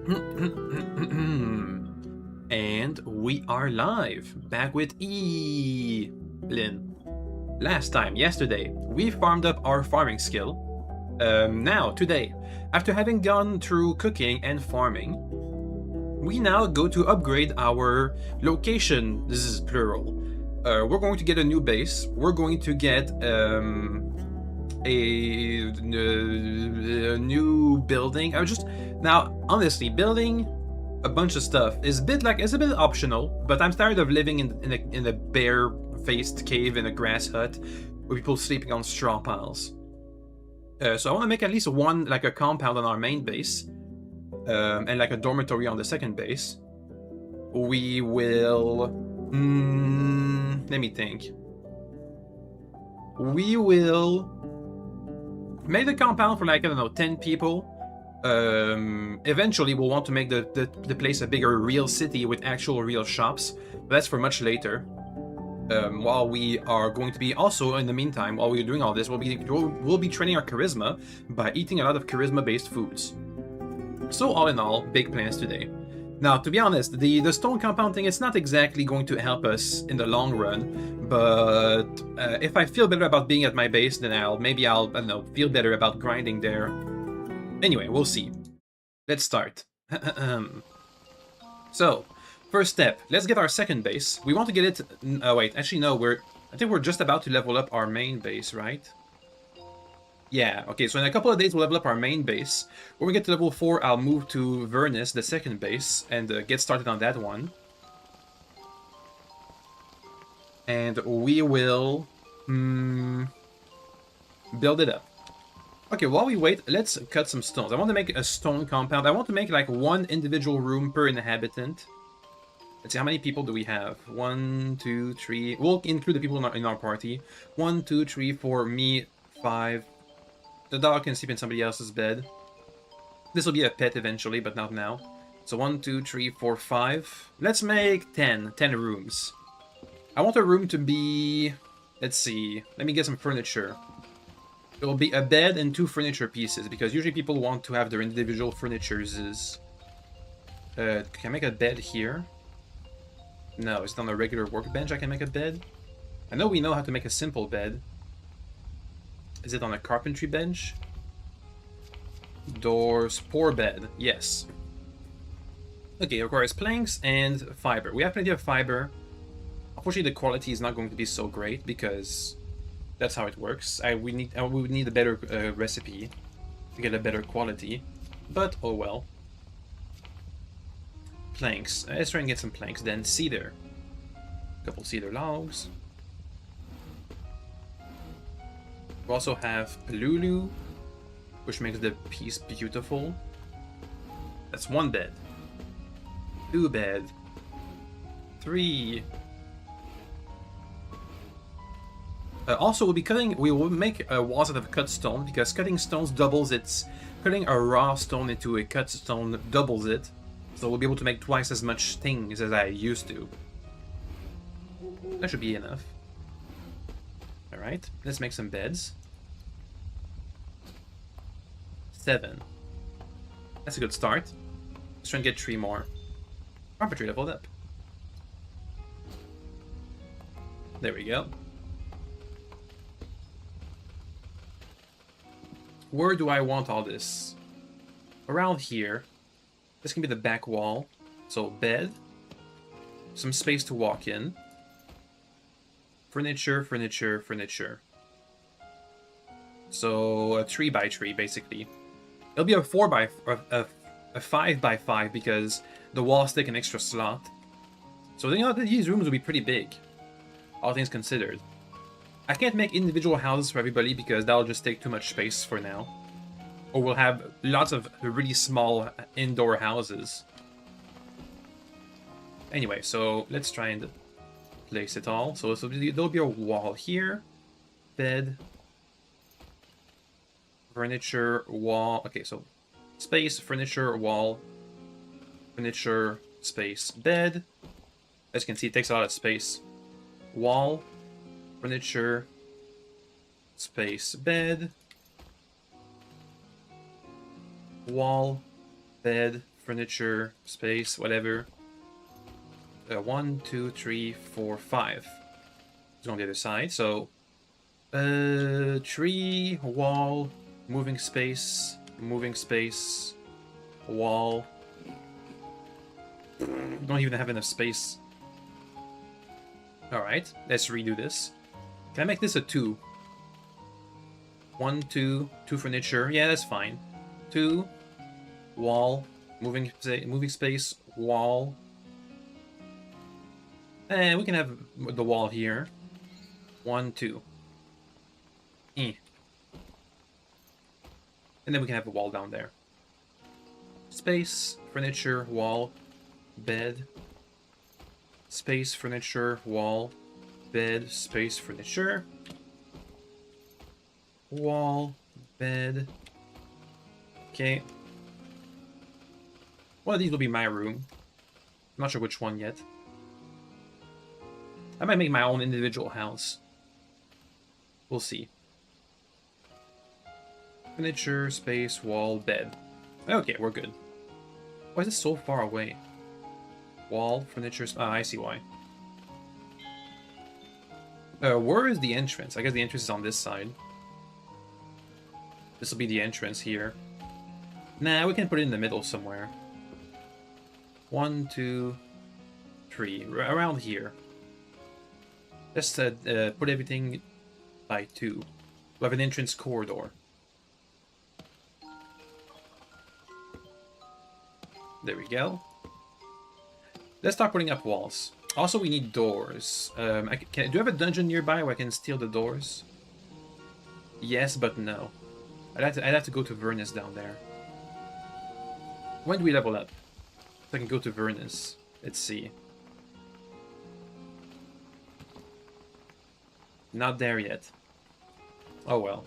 And we are live, back with Elin. Last time, yesterday, we farmed up our farming skill. Now, today, after having gone through cooking and farming, we now go to upgrade our location. This is plural. We're going to get a new base. We're going to get a new building. Now, honestly, building a bunch of stuff is a bit optional, but I'm tired of living in a bare-faced cave in a grass hut with people sleeping on straw piles. So I want to make at least one, like a compound on our main base, and like a dormitory on the second base. We will... let me think. We will make the compound for like, I don't know, 10 people. Eventually we'll want to make the place a bigger real city with actual real shops. But that's for much later. While we are going to be also, in the meantime, while we're doing all this, we'll be training our charisma by eating a lot of charisma-based foods. So all in all, big plans today. Now, to be honest, the stone compound thing, it's not exactly going to help us in the long run, but if I feel better about being at my base, then maybe I'll, I don't know, feel better about grinding there. Anyway, we'll see. Let's start. So, first step, let's get our second base. We want to get it... wait, actually no, I think we're just about to level up our main base, right? Yeah, okay, so in a couple of days we'll level up our main base. When we get to level 4, I'll move to Vernus, the second base, and get started on that one. And we will... build it up. Okay, while we wait, let's cut some stones. I want to make a stone compound. I want to make like one individual room per inhabitant. Let's see, how many people do we have? 1, 2, 3... We'll include the people in our party. 1, 2, 3, 4, me, 5... The dog can sleep in somebody else's bed. This will be a pet eventually, but not now. So 1, 2, 3, 4, 5. Let's make 10 rooms. I want a room to be... Let's see. Let me get some furniture. It will be a bed and 2 furniture pieces, because usually people want to have their individual furnitures. Can I make a bed here? No, it's not a regular workbench I can make a bed. I know we know how to make a simple bed. Is it on a carpentry bench? Doors, pour bed, yes. Okay, it requires planks and fiber. We have plenty of fiber. Unfortunately, the quality is not going to be so great because that's how it works. We would need a better recipe to get a better quality, but oh well. Planks. Let's try and get some planks. Then cedar. A couple cedar logs. We also have Lulu, which makes the piece beautiful. That's 1 bed. 2 bed. 3. Also, we will make walls out of cut stone, because cutting stones doubles its... Cutting a raw stone into a cut stone doubles it. So we'll be able to make twice as much things as I used to. That should be enough. Alright, let's make some beds. 7. That's a good start. Let's try and get 3 more. Carpentry leveled up. There we go. Where do I want all this? Around here. This can be the back wall. So, bed. Some space to walk in. Furniture, furniture, furniture. So, a 3x3, basically. It'll be a 5x5 because the walls take an extra slot. So, you know, these rooms will be pretty big. All things considered. I can't make individual houses for everybody because that'll just take too much space for now. Or we'll have lots of really small indoor houses. Anyway, so let's try and place it all. So there'll be a wall here. Bed. Furniture, wall. Okay, so space, furniture, wall. Furniture, space, bed. As you can see, it takes a lot of space. Wall. Furniture, space, bed, wall, bed, furniture, space, whatever. 1, 2, 3, 4, 5. It's on the other side. So, tree, wall, moving space, wall. Don't even have enough space. Alright, let's redo this. Can I make this a 2? 1, 2, 2 furniture. Yeah, that's fine. 2, wall, moving space, wall. And we can have the wall here. 1, 2. And then we can have a wall down there. Space, furniture, wall, bed. Space, furniture, wall, bed, space, furniture. Wall, bed. Okay. One of these will be my room. I'm not sure which one yet. I might make my own individual house. We'll see. Furniture, space, wall, bed. Okay, we're good. Why is it so far away? Wall, furniture... Ah, I see why. Where is the entrance? I guess the entrance is on this side. This will be the entrance here. Nah, we can put it in the middle somewhere. 1, 2, 3. Around here. Let's put everything by 2. We have an entrance corridor. There we go. Let's start putting up walls. Also, we need doors. Do you have a dungeon nearby where I can steal the doors? Yes, but no. I'd have to go to Vernus down there. When do we level up? So I can go to Vernus. Let's see. Not there yet. Oh well.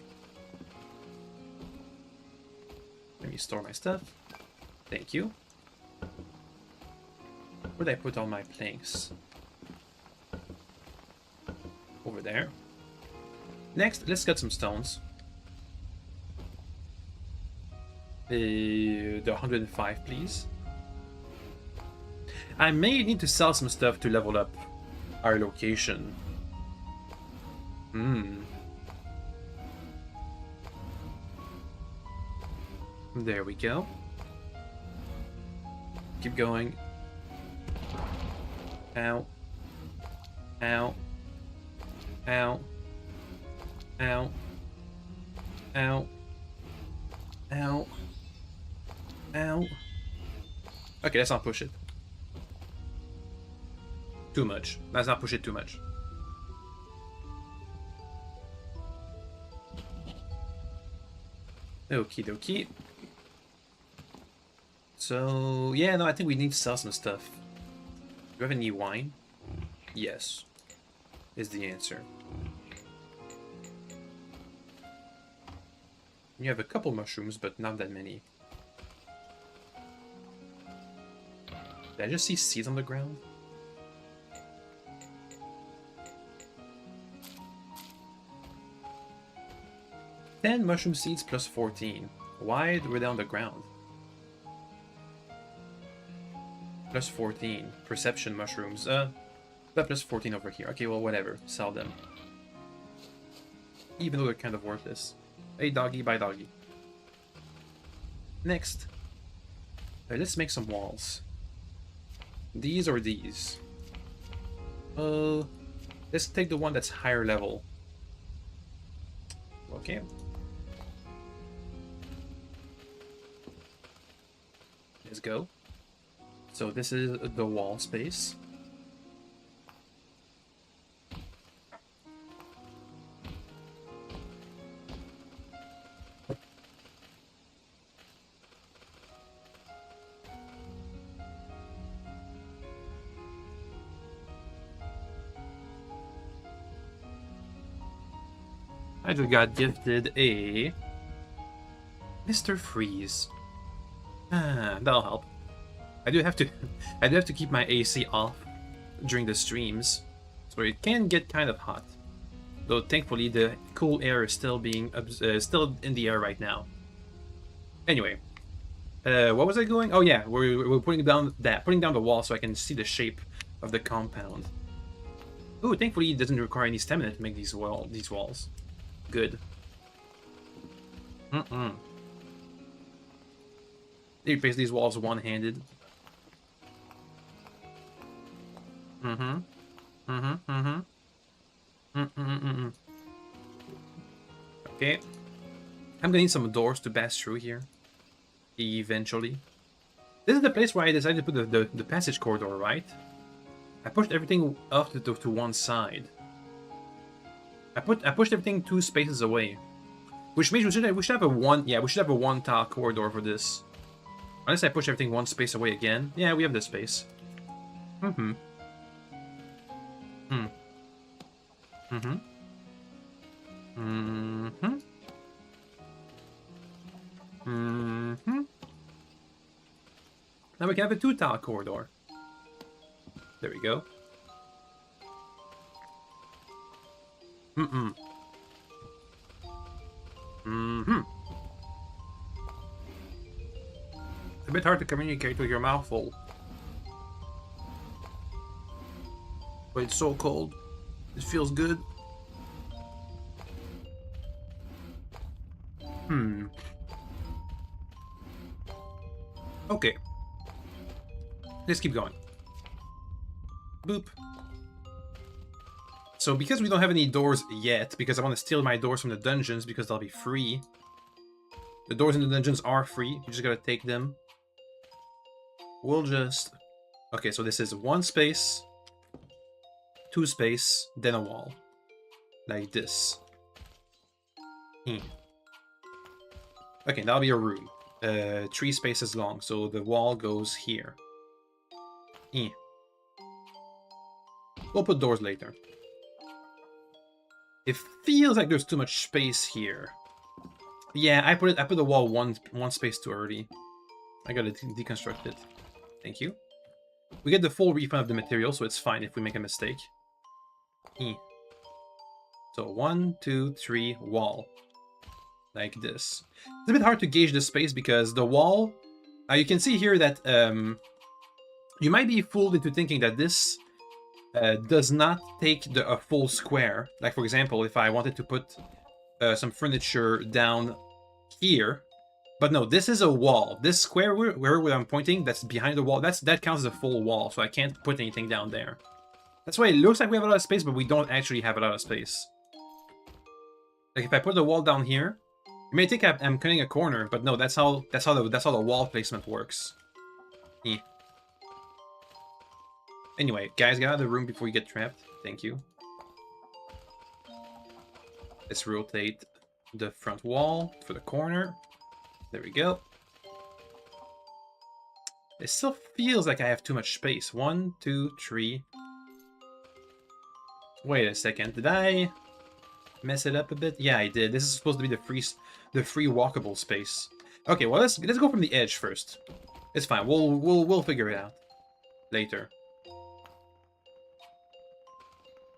Let me store my stuff. Thank you. Where did I put all my planks? Over there. Next, let's get some stones. The 105, please. I may need to sell some stuff to level up our location. There we go. Keep going. Ow. Ow. Ow. Ow. Ow. Ow. Ow. Okay, let's not push it. Too much. Let's not push it too much. Okie dokie. So, yeah, no, I think we need to sell some stuff. Do you have any wine? Yes. Is the answer. You have a couple mushrooms, but not that many. Did I just see seeds on the ground? Ten mushroom seeds plus 14. Why were they on the ground? Plus 14. Perception mushrooms. Plus 14 over here. Okay, well, whatever. Sell them. Even though they're kind of worthless. Hey, doggy, bye, doggy. Next. Let's make some walls. These or these? Let's take the one that's higher level. Okay. Let's go. So this is the wall space. I just got gifted a Mr. Freeze. That'll help. I do have to keep my AC off during the streams, so it can get kind of hot. Though thankfully the cool air is still in the air right now. Anyway, What was I going? Oh yeah, we're putting down the wall so I can see the shape of the compound. Ooh, thankfully it doesn't require any stamina to make these walls. Good. You replace these walls one-handed. Okay. I'm gonna need some doors to pass through here. Eventually. This is the place where I decided to put the passage corridor, right? I pushed everything off to one side. I pushed everything 2 spaces away. Which means we should have a one tile corridor for this. Unless I push everything 1 space away again. Yeah, we have this space. Mm-hmm. Hmm. Mm-hmm. Mm-hmm. Mm-hmm. Now we can have a 2 tile corridor. There we go. Mm-mm. Mm-hmm. It's a bit hard to communicate with your mouth full. But it's so cold. It feels good. Okay. Let's keep going. Boop. So because we don't have any doors yet, because I want to steal my doors from the dungeons because they'll be free. The doors in the dungeons are free. You just gotta take them. We'll just... Okay, so this is 1 space, 2 space, then a wall. Like this. Okay, that'll be a room. 3 spaces long, so the wall goes here. We'll put doors later. It feels like there's too much space here. Yeah, I put the wall one space too early. I gotta deconstruct it. Thank you. We get the full refund of the material, so it's fine if we make a mistake. So 1, 2, 3, wall. Like this. It's a bit hard to gauge the space because the wall... you can see here that you might be fooled into thinking that this does not take a full square. Like, for example, if I wanted to put some furniture down here. But no, this is a wall. This square where I'm pointing, that's behind the wall, that counts as a full wall, so I can't put anything down there. That's why it looks like we have a lot of space, but we don't actually have a lot of space. Like, if I put the wall down here, you may think I'm cutting a corner, but no, that's how the wall placement works. Anyway, guys, get out of the room before you get trapped. Thank you. Let's rotate the front wall for the corner. There we go. It still feels like I have too much space. 1, 2, 3. Wait a second. Did I mess it up a bit? Yeah, I did. This is supposed to be the free walkable space. Okay, well let's go from the edge first. It's fine. We'll figure it out later.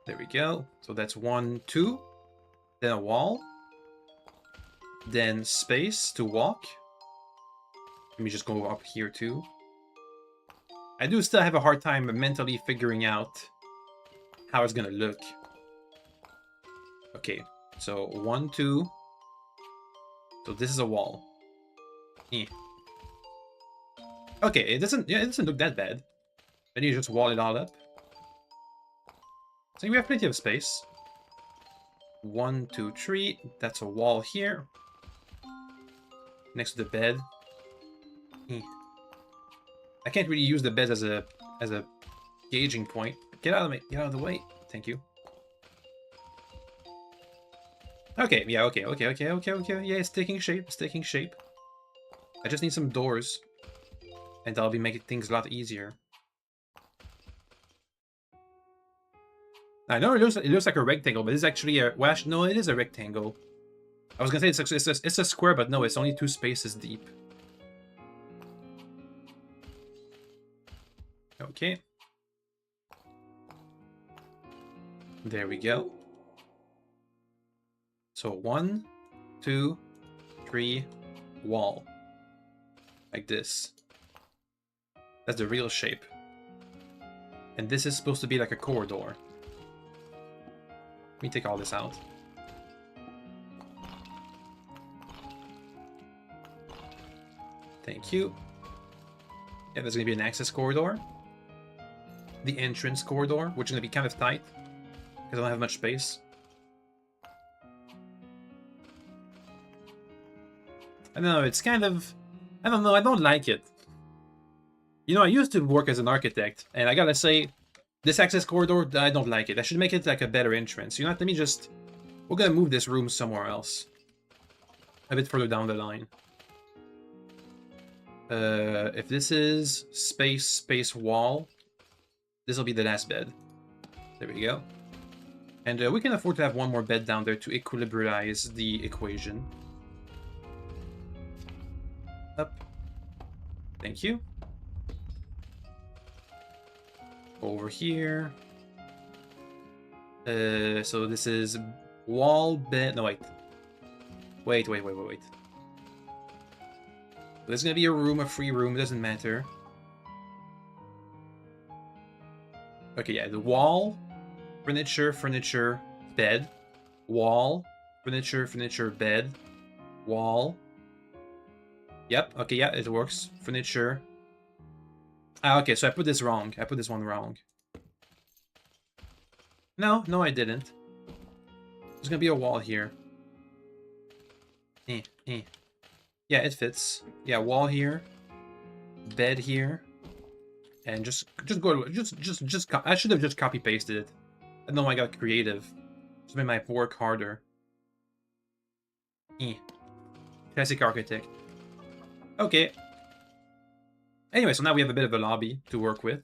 There we go. So that's 1, 2. Then a wall. Then space to walk. Let me just go up here too. I do still have a hard time mentally figuring out how it's gonna look. Okay, so 1, 2. So this is a wall. Okay, it doesn't look that bad. Then you just wall it all up. So we have plenty of space. 1, 2, 3. That's a wall here. Next to the bed. I can't really use the bed as a gauging point. Get out of the way. Thank you. Okay, yeah, okay. Yeah, it's taking shape. I just need some doors. And I'll be making things a lot easier. I know it looks like a rectangle, but it's actually a... Well, actually, no, it is a rectangle. I was gonna say it's a square, but no, it's only 2 spaces deep. Okay. There we go. So 1, 2, 3, wall. Like this. That's the real shape. And this is supposed to be like a corridor. Let me take all this out. Thank you. Yeah, there's going to be an access corridor. The entrance corridor, which is going to be kind of tight. Because I don't have much space. I don't know, it's kind of... I don't know, I don't like it. You know, I used to work as an architect, and I gotta say, this access corridor, I don't like it. I should make it like a better entrance. You know what, let me just... We're gonna move this room somewhere else. A bit further down the line. If this is space, wall, this will be the last bed. There we go. And we can afford to have one more bed down there to equilibrize the equation. Up. Thank you. Over here. So this is wall, bed... No, wait. Wait. There's gonna be a room, a free room, doesn't matter. Okay, yeah, the wall, furniture, bed, wall, furniture, bed, wall. Yep, okay, yeah, it works. Furniture. Ah, okay, so I put this wrong. I put this one wrong. No, I didn't. There's gonna be a wall here. Yeah, it fits. Yeah, wall here, bed here, and just go. I should have just copy pasted it. I know I got creative. Just made my work harder. Classic architect. Okay. Anyway, so now we have a bit of a lobby to work with.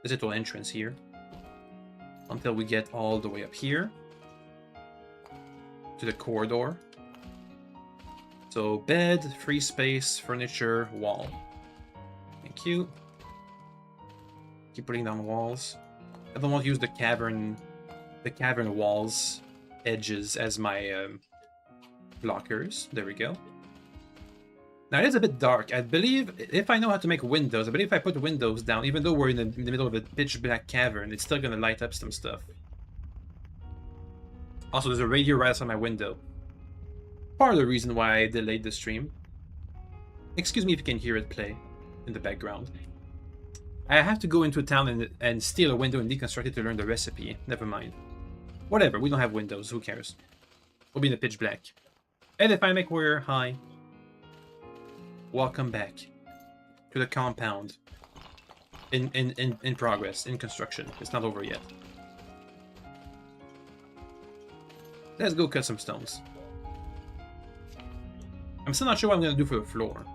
There's a little entrance here. Until we get all the way up here. To the corridor. So, bed, free space, furniture, wall. Thank you. Keep putting down walls. I don't want to use the cavern walls edges as my blockers. There we go. Now it is a bit dark. I believe if I know how to make windows, I believe if I put windows down, even though we're in the middle of a pitch black cavern, it's still gonna light up some stuff. Also, there's a radio right outside my window. Part of the reason why I delayed the stream. Excuse me if you can hear it play in the background. I have to go into a town and steal a window and deconstruct it to learn the recipe. Never mind. Whatever, we don't have windows, who cares? We'll be in the pitch black. And if I make warrior, hi. Welcome back to the compound. In progress, in construction. It's not over yet. Let's go cut some stones. I'm still not sure what I'm going to do for the floor.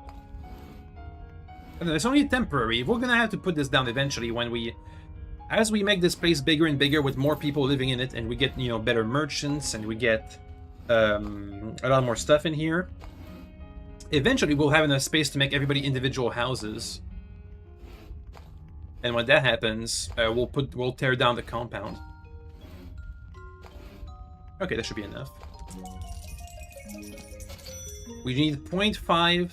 It's only temporary. We're going to have to put this down eventually when as we make this place bigger and bigger with more people living in it, and we get, you know, better merchants, and we get a lot more stuff in here. Eventually we'll have enough space to make everybody individual houses. And when that happens, we'll tear down the compound. Okay, that should be enough. We need 0.5.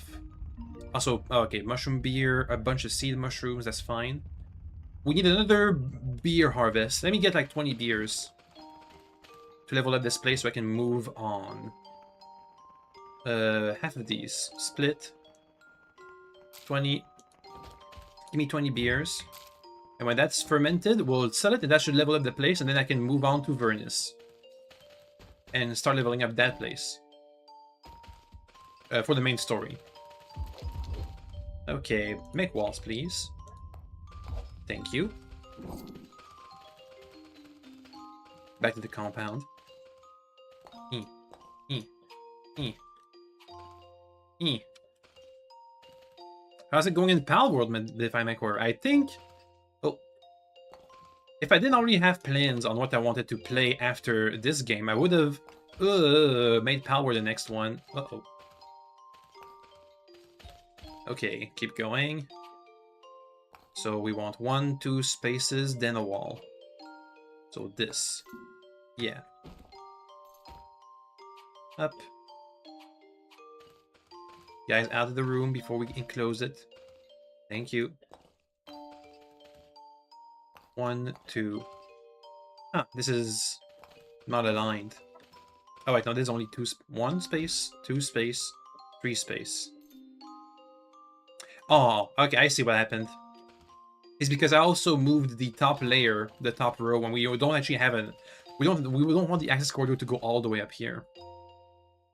Also, okay, mushroom beer, a bunch of seed mushrooms, that's fine. We need another beer harvest. Let me get like 20 beers to level up this place so I can move on. Half of these. Split. 20. Give me 20 beers. And when that's fermented, we'll sell it, and that should level up the place, and then I can move on to Vernus. And start leveling up that place. For the main story. Okay, make walls, please. Thank you. Back to the compound. How's it going in Pal World, if I make order? I think... Oh. If I didn't already have plans on what I wanted to play after this game, I would have made Pal World the next one. Uh-oh. Okay, keep going. So we want 1, 2 spaces, then a wall. So this. Yeah. Up. Guys, out of the room before we enclose it. Thank you. 1, 2. Ah, this is not aligned. Oh wait, no, there's only 1 space, 2 space, 3 space. Oh, okay, I see what happened. It's because I also moved the top layer, the top row, when we don't actually have a... We don't want the access corridor to go all the way up here.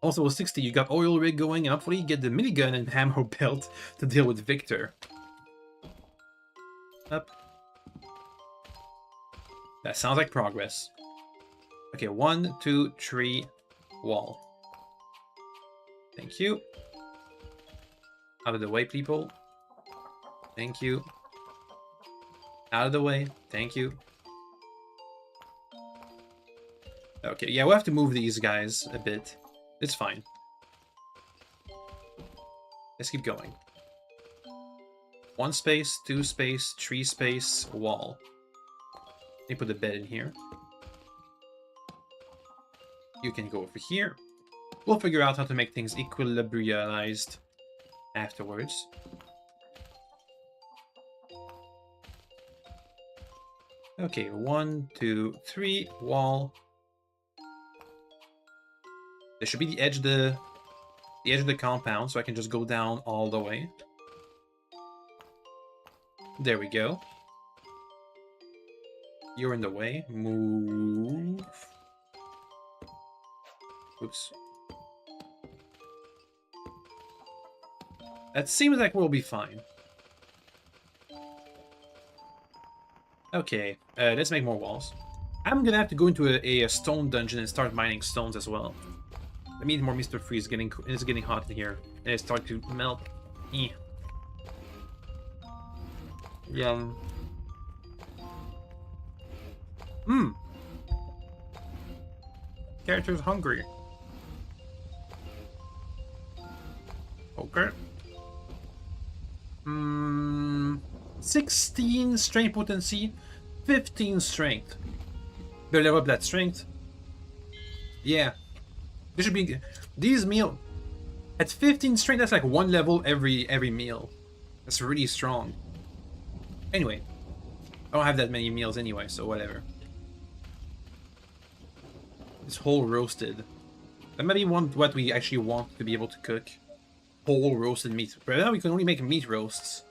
Also, with 60, you got oil rig going, and hopefully you get the minigun and ammo belt to deal with Victor. Up. That sounds like progress. Okay, 1, 2, 3, wall. Thank you. Out of the way, people. Thank you. Out of the way. Thank you. Okay, yeah, we'll have to move these guys a bit. It's fine. Let's keep going. 1 space, 2 space, 3 space, wall. Let me put the bed in here. You can go over here. We'll figure out how to make things equilibrialized afterwards. Okay, 1, 2, 3, wall. There should be the edge of the compound, so I can just go down all the way. There we go. You're in the way. Move. Oops. That seems like we'll be fine. Okay, let's make more walls. I'm gonna have to go into a stone dungeon and start mining stones as well. I need more Mr. Freeze. It's getting hot in here, and it's starting to melt. Yum. Character's hungry. Okay. 16 strength potency, 15 strength. Better level up that strength. Yeah. This should be these meal at 15 strength. That's like 1 level every meal. That's really strong. Anyway, I don't have that many meals anyway, so whatever. This whole roasted. That might be what we actually want to be able to cook. Whole roasted meat. Right now we can only make meat roasts.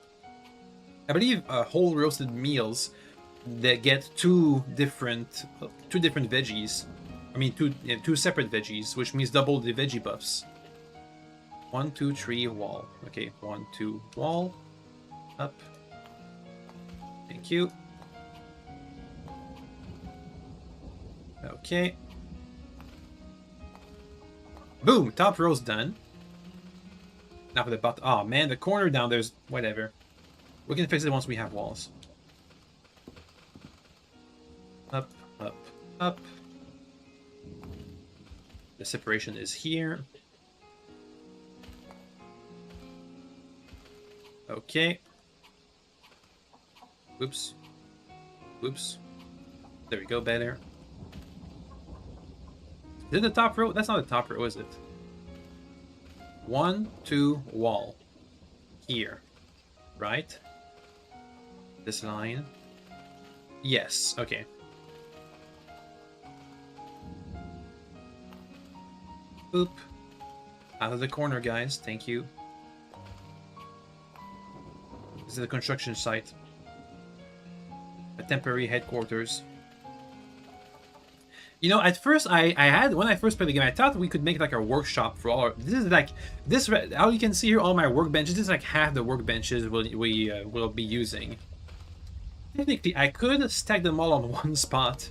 I believe whole roasted meals that get two different veggies. I mean, two separate veggies, which means double the veggie buffs. 1, 2, 3, wall. Okay, 1, 2, wall. Up. Thank you. Okay. Boom! Top row's done. Now for the bottom. Oh man, the corner down there's whatever. We can fix it once we have walls. Up, up, up. The separation is here. Okay. Oops. Oops. There we go, better. Is it the top row? That's not the top row, is it? 1, 2, wall. Here. Right? This line. Yes, okay. Boop. Out of the corner, guys. Thank you. This is the construction site. A temporary headquarters. You know, at first when I first played the game, I thought we could make like a workshop for all our... This is like... How you can see here, all my workbenches, this is like half the workbenches we will be using. Technically, I could stack them all on one spot.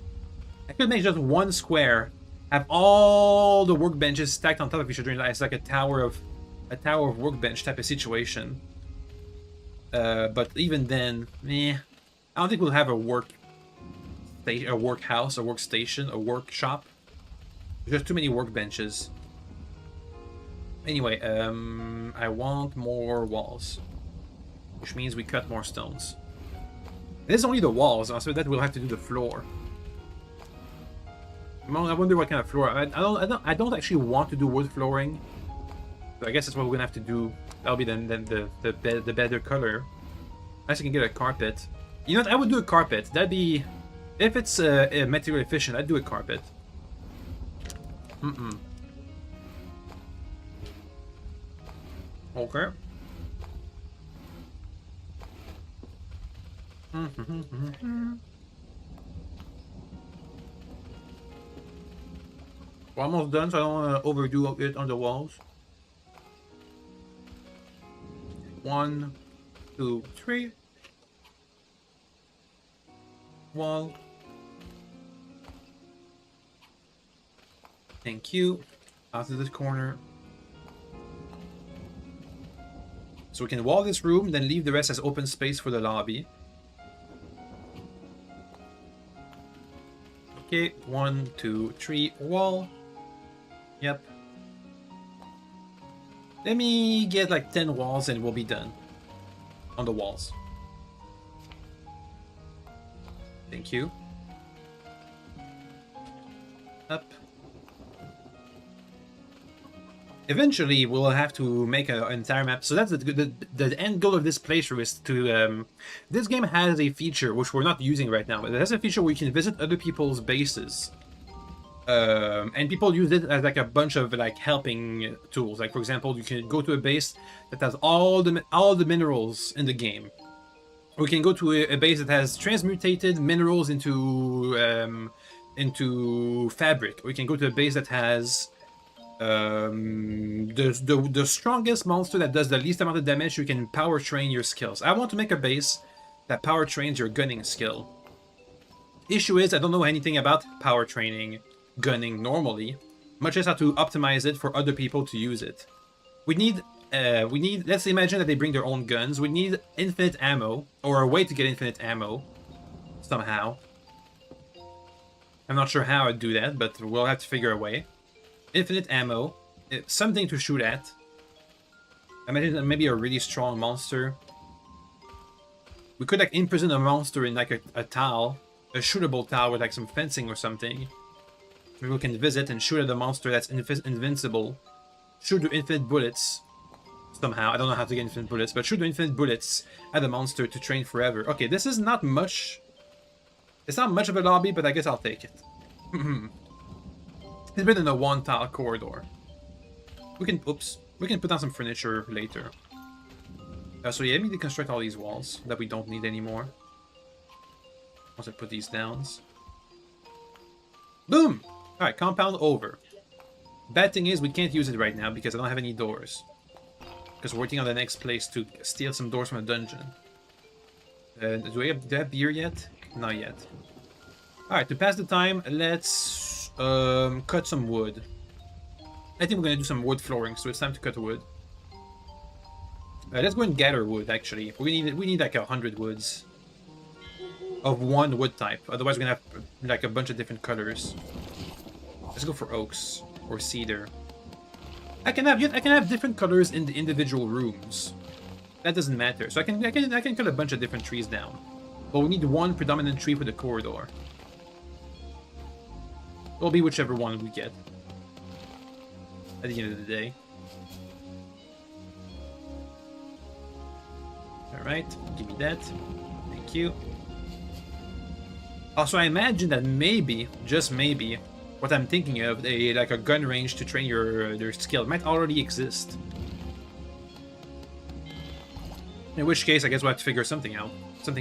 I could make just one square, have all the workbenches stacked on top of each other. It's like a tower of workbench type of situation. But even then, I don't think we'll have a workhouse, a workstation, a workshop. There's just too many workbenches. Anyway, I want more walls, which means we cut more stones. This is only the walls, so that we'll have to do the floor. I wonder what kind of floor. I don't actually want to do wood flooring. So I guess that's what we're gonna have to do. That'll be then the better color. Unless I can get a carpet. You know what? I would do a carpet. That'd be... If it's material efficient, I'd do a carpet. Okay. We're almost done, so I don't want to overdo it on the walls. 1, 2, 3. Wall. Thank you. Out to this corner. So we can wall this room, then leave the rest as open space for the lobby. Okay, 1, 2, 3, wall. Yep. Let me get like 10 walls and we'll be done. On the walls. Thank you. Up. Eventually, we'll have to make an entire map. So that's the end goal of this playthrough is to... this game has a feature, which we're not using right now, but it has a feature where you can visit other people's bases. And people use it as like a bunch of like helping tools. Like for example, you can go to a base that has all the minerals in the game. Or you can go to a base that has transmutated minerals into fabric. Or you can go to a base that has the strongest monster that does the least amount of damage. You can power train your skills. I want to make a base that power trains your gunning skill. Issue is I don't know anything about power training gunning normally, much as how to optimize it for other people to use it. We need, let's imagine that they bring their own guns. We need infinite ammo, or a way to get infinite ammo, somehow. I'm not sure how I'd do that, but we'll have to figure a way. Infinite ammo, something to shoot at. Imagine maybe a really strong monster. We could like imprison a monster in like a tile, a shootable tile with like some fencing or something. Maybe we can visit and shoot at the monster that's invincible. Shoot the infinite bullets. Somehow. I don't know how to get infinite bullets, but shoot the infinite bullets at the monster to train forever. Okay, this is not much. It's not much of a lobby, but I guess I'll take it. It's been in a one-tile corridor. We can put down some furniture later. So yeah, let me deconstruct all these walls that we don't need anymore. Once I put these down. Boom! Alright, compound over. Bad thing is we can't use it right now because I don't have any doors. Because we're working on the next place to steal some doors from a dungeon. Do I have beer yet? Not yet. Alright, to pass the time, let's cut some wood. I think we're gonna do some wood flooring, so it's time to cut wood. Let's go and gather wood, actually. We need like 100 woods. Of one wood type. Otherwise we're gonna have like a bunch of different colors. Let's go for oaks or cedar. I can have different colors in the individual rooms. That doesn't matter. So I can cut a bunch of different trees down. But we need one predominant tree for the corridor. It'll be whichever one we get. At the end of the day. Alright, give me that. Thank you. Also, I imagine that maybe, just maybe, what I'm thinking of, like a gun range to train your skill, might already exist. In which case, I guess we'll have to figure something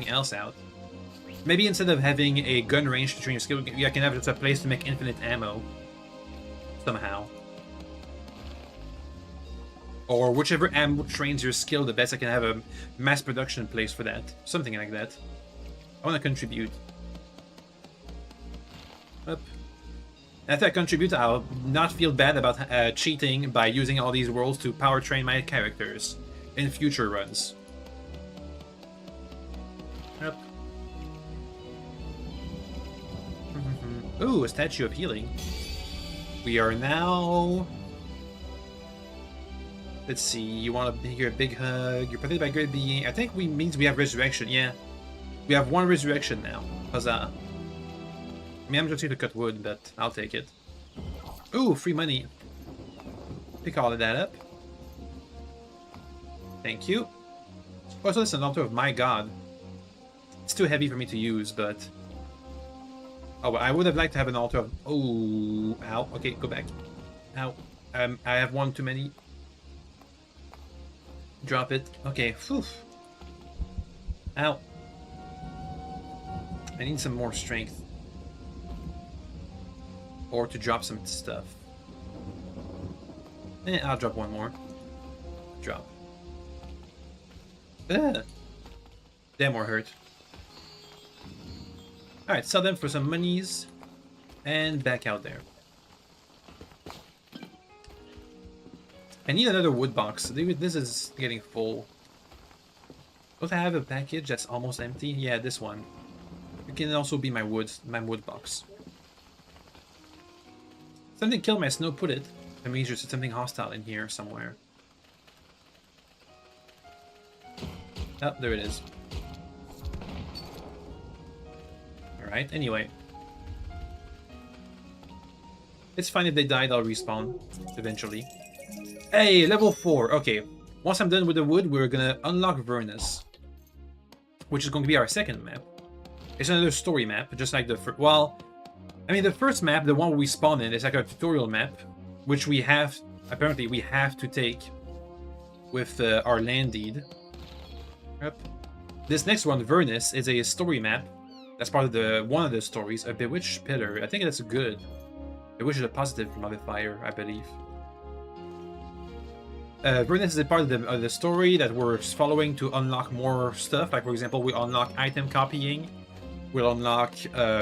else out. Maybe instead of having a gun range to train your skill, I can have just a place to make infinite ammo. Somehow. Or whichever ammo trains your skill the best, I can have a mass production place for that. Something like that. I want to contribute. Up. After I contribute, I'll not feel bad about cheating by using all these worlds to power train my characters in future runs. Yep. Ooh, a statue of healing. We are now... Let's see, you want to hear a big hug. You're protected by great being. I think means we have resurrection, yeah. We have one resurrection now. Huzzah. I mean, I'm just here to cut wood, but I'll take it. Ooh, free money. Pick all of that up. Thank you. Oh, so that's an altar of my god. It's too heavy for me to use, but... Oh, well, I would have liked to have an altar of... Oh, ow. Okay, go back. Ow. I have one too many. Drop it. Okay, phew. Ow. I need some more strength. Or to drop some stuff. I'll drop one more. Drop. Ugh. That more hurt. Alright, sell them for some monies. And back out there. I need another wood box. This is getting full. Don't I have a package that's almost empty? Yeah, this one. It can also be my wood box. Something killed my snow, put it. That means there's something hostile in here somewhere. Oh, there it is. Alright, anyway. It's fine if they died, I'll respawn eventually. Hey, level 4. Okay. Once I'm done with the wood, we're gonna unlock Vernus. Which is going to be our second map. It's another story map, just like the first... Well, I mean, the first map, the one we spawn in, is like a tutorial map. Which we have... Apparently, we have to take with our land deed. Yep. This next one, Vernus, is a story map. That's part of one of the stories. A Bewitched Pillar. I think that's good. Bewitched is a positive modifier, I believe. Vernus is a part of the story that we're following to unlock more stuff. Like, for example, we unlock item copying. We'll unlock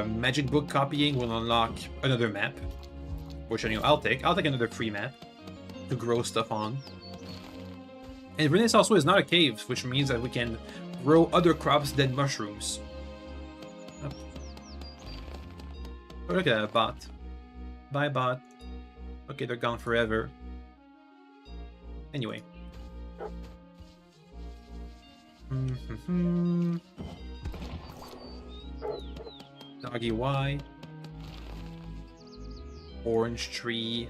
magic book copying. We'll unlock another map. Which, anyway, I'll take. I'll take another free map to grow stuff on. And Vernus also is not a cave, which means that we can grow other crops than mushrooms. Oh, look at that bot. Bye, bot. Okay, they're gone forever. Anyway. Doggy Y. Orange tree.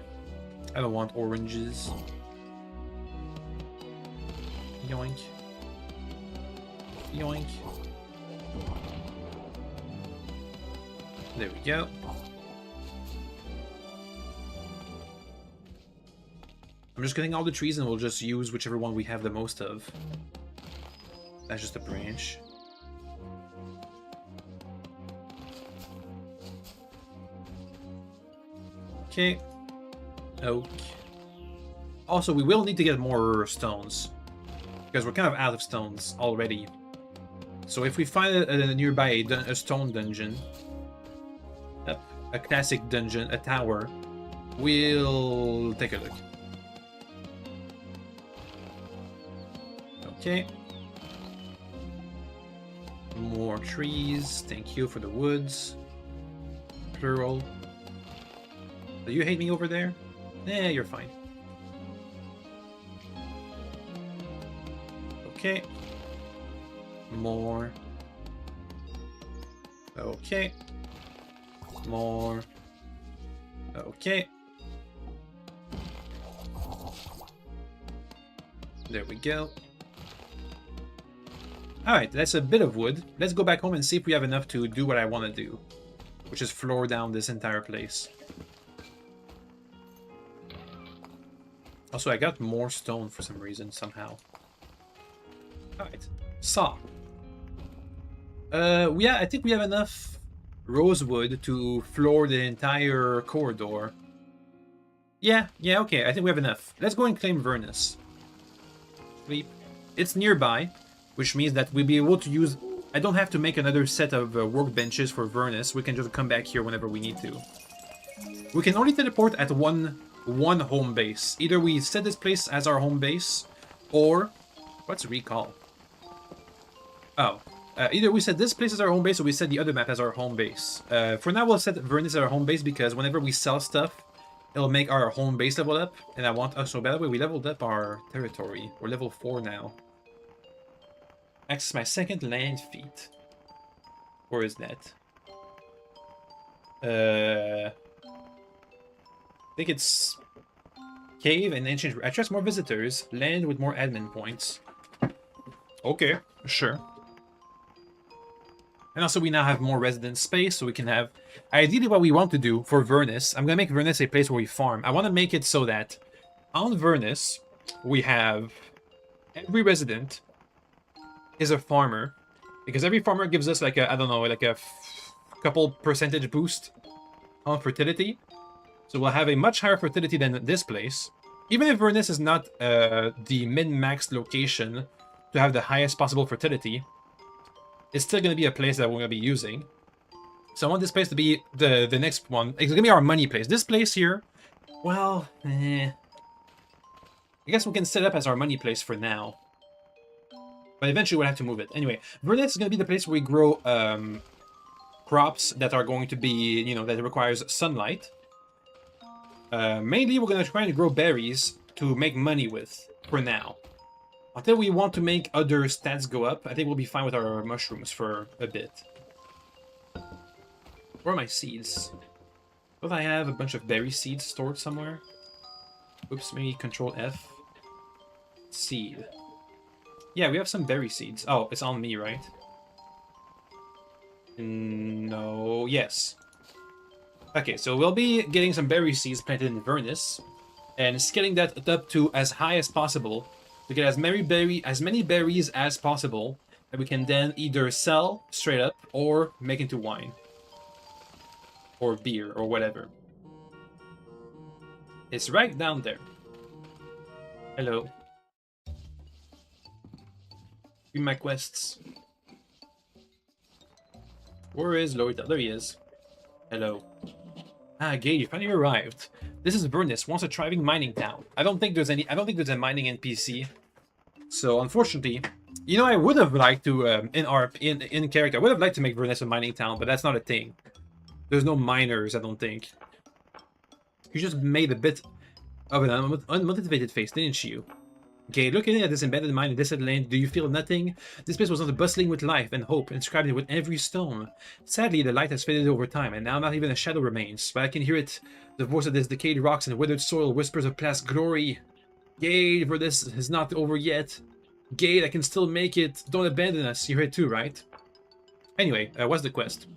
I don't want oranges. Yoink. Yoink. There we go. I'm just getting all the trees and we'll just use whichever one we have the most of. That's just a branch. Okay. Oak. Also, we will need to get more stones. Because we're kind of out of stones already. So if we find a nearby a stone dungeon, a classic dungeon, a tower, we'll take a look. Okay. More trees. Thank you for the woods. Plural. Do you hate me over there? Yeah, you're fine. Okay. More. Okay. More. Okay. There we go. Alright, that's a bit of wood. Let's go back home and see if we have enough to do what I want to do. Which is floor down this entire place. Also, I got more stone for some reason, somehow. Alright. Saw. Yeah, I think we have enough rosewood to floor the entire corridor. Yeah, okay, I think we have enough. Let's go and claim Vernus. Sleep. It's nearby, which means that we'll be able to use... I don't have to make another set of workbenches for Vernus. We can just come back here whenever we need to. We can only teleport at one home base. Either we set this place as our home base, or... What's recall? Oh. Either we set this place as our home base, or we set the other map as our home base. For now, we'll set Vernus as our home base, because whenever we sell stuff, it'll make our home base level up. And I want... Oh, so by the way, we leveled up our territory. We're level 4 now. Access my second land feat. Where is that? I think it's cave and ancient. Attracts more visitors. Land with more admin points. Okay, sure. And also we now have more resident space, so we can have... Ideally what we want to do for Vernus, I'm going to make Vernus a place where we farm. I want to make it so that on Vernus, we have every resident is a farmer. Because every farmer gives us like a, I don't know, like a couple percentage boost on fertility. So we'll have a much higher fertility than this place. Even if Vernus is not the min-max location to have the highest possible fertility, it's still going to be a place that we're going to be using. So I want this place to be the next one. It's going to be our money place. This place here, well, I guess we can set it up as our money place for now. But eventually we'll have to move it. Anyway, Vernus is going to be the place where we grow crops that are going to be, you know, that requires sunlight. Mainly we're going to try to grow berries to make money with for now. Until we want to make other stats go up, I think we'll be fine with our mushrooms for a bit. Where are my seeds? Don't I have a bunch of berry seeds stored somewhere? Oops, maybe Control F. Seed. Yeah, we have some berry seeds. Oh, it's on me, right? No, yes. Okay, so we'll be getting some berry seeds planted in Vernus, and scaling that up to as high as possible to get as many berries as possible that we can then either sell straight up or make into wine. Or beer, or whatever. It's right down there. Hello. Do my quests. Where is Lorita? There he is. Hello. Ah, Gay, you finally arrived. This is Vernus, once a thriving mining town. I don't think there's a mining NPC. So unfortunately, you know, I would have liked to in character, I would have liked to make Vernus a mining town, but that's not a thing. There's no miners, I don't think. You just made a bit of an unmotivated face, didn't you? Okay, looking at this embedded mine in this land, do you feel nothing? This place was once bustling with life and hope, inscribed with every stone. Sadly, the light has faded over time, and now not even a shadow remains. But I can hear it. The voice of this decayed rocks and withered soil whispers of past glory. Gade, for this is not over yet. Gade, I can still make it. Don't abandon us. You heard too, right? Anyway, what's the quest?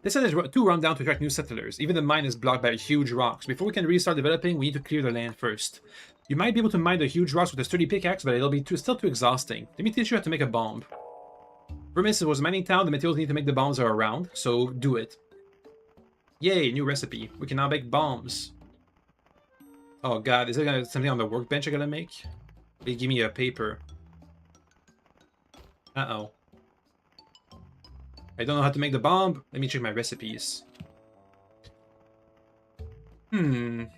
This land is too run down to attract new settlers. Even the mine is blocked by huge rocks. Before we can really start developing, we need to clear the land first. You might be able to mine the huge rocks with a sturdy pickaxe, but it'll be still too exhausting. Let me teach you how to make a bomb. Vernus was a mining town. The materials needed to make the bombs are around, so do it. Yay, new recipe. We can now make bombs. Oh god, is there something on the workbench I gotta make? They give me a paper. Uh-oh. I don't know how to make the bomb. Let me check my recipes. I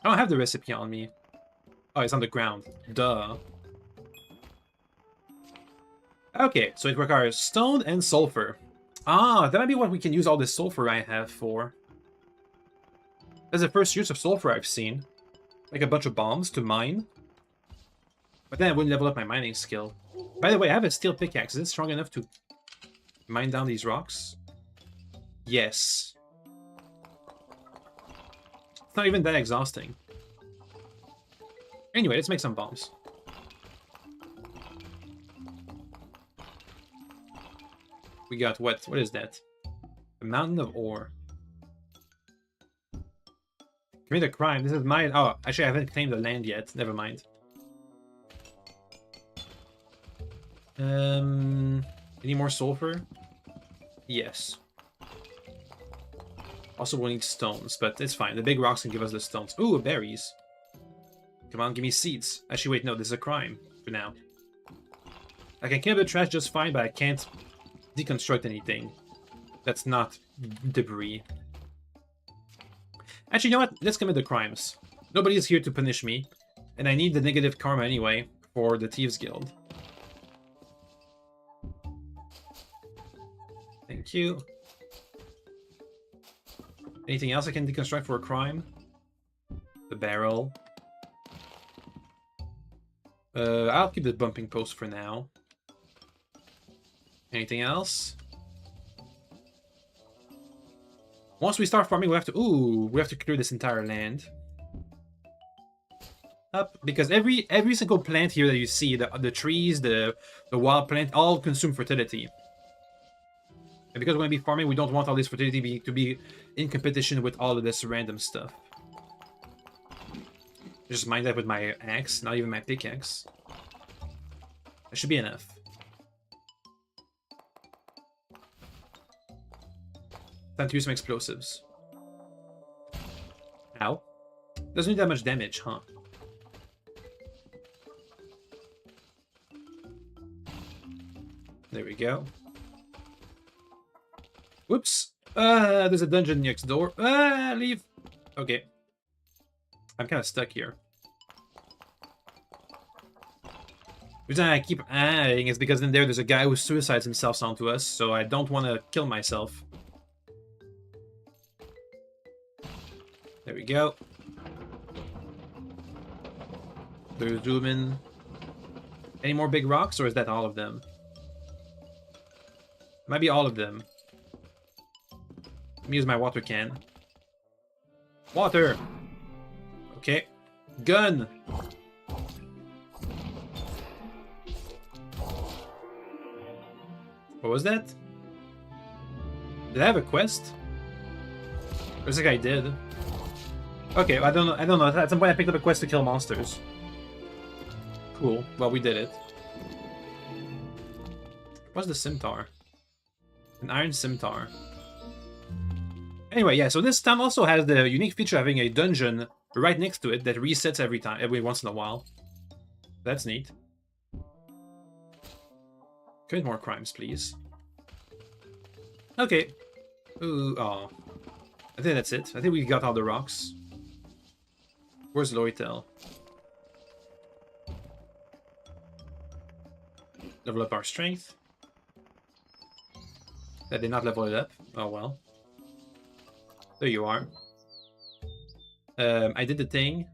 don't have the recipe on me. Oh, it's on the ground. Duh. Okay, so it requires stone and sulfur. Ah, that might be what we can use all this sulfur I have for. That's the first use of sulfur I've seen. Like a bunch of bombs to mine. But then I wouldn't level up my mining skill. By the way, I have a steel pickaxe. Is it strong enough to mine down these rocks? Yes. It's not even that exhausting. Anyway, let's make some bombs. We got what? What is that? A mountain of ore. Commit a crime. This is mine. Oh, actually, I haven't claimed the land yet. Never mind. Any more sulfur? Yes. Also, we'll need stones, but it's fine. The big rocks can give us the stones. Ooh, berries. Come on, give me seeds. Actually, wait, no, this is a crime for now. I can kill the trash just fine, but I can't deconstruct anything. That's not debris. Actually, you know what? Let's commit the crimes. Nobody is here to punish me, and I need the negative karma anyway for the Thieves Guild. Thank you. Anything else I can deconstruct for a crime? The barrel. I'll keep the bumping post for now. Anything else? Once we start farming, we have to... Ooh, we have to clear this entire land. Up, because every single plant here that you see, the trees, the wild plant, all consume fertility. And because we're gonna be farming, we don't want all this fertility to be in competition with all of this random stuff. Just mine that with my axe, not even my pickaxe. That should be enough. Time to use some explosives. Ow. Doesn't do that much damage, huh? There we go. Whoops. There's a dungeon next door. Leave. Okay. I'm kind of stuck here. The reason I keep adding is because in there's a guy who suicides himself onto us, so I don't want to kill myself. There we go. There's zooming. Any more big rocks, or is that all of them? Might be all of them. Let me use my water can. Water! Okay. Gun! What was that? Did I have a quest? Looks like I did. Okay, I don't know. At some point I picked up a quest to kill monsters. Cool. Well, we did it. What's the scimitar? An iron scimitar. Anyway, yeah, so this town also has the unique feature of having a dungeon right next to it that resets every once in a while. That's neat. Commit more crimes, please. Okay. Ooh, oh. I think that's it. I think we got all the rocks. Where's Loitel? Level up our strength. That did not level it up. Oh well. There you are. I did the thing.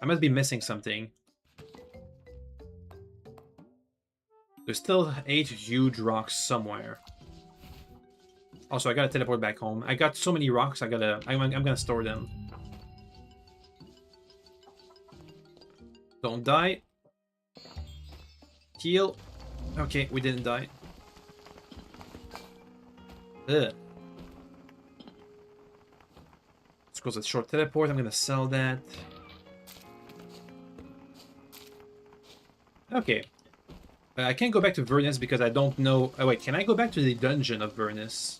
I must be missing something. There's still 8 huge rocks somewhere. Also, I gotta teleport back home. I got so many rocks. I'm gonna store them. Don't die. Heal. Okay, we didn't die. Ugh. Let's go to the short teleport. I'm gonna sell that. Okay. I can't go back to Vernus because I don't know... Oh wait, can I go back to the dungeon of Vernus?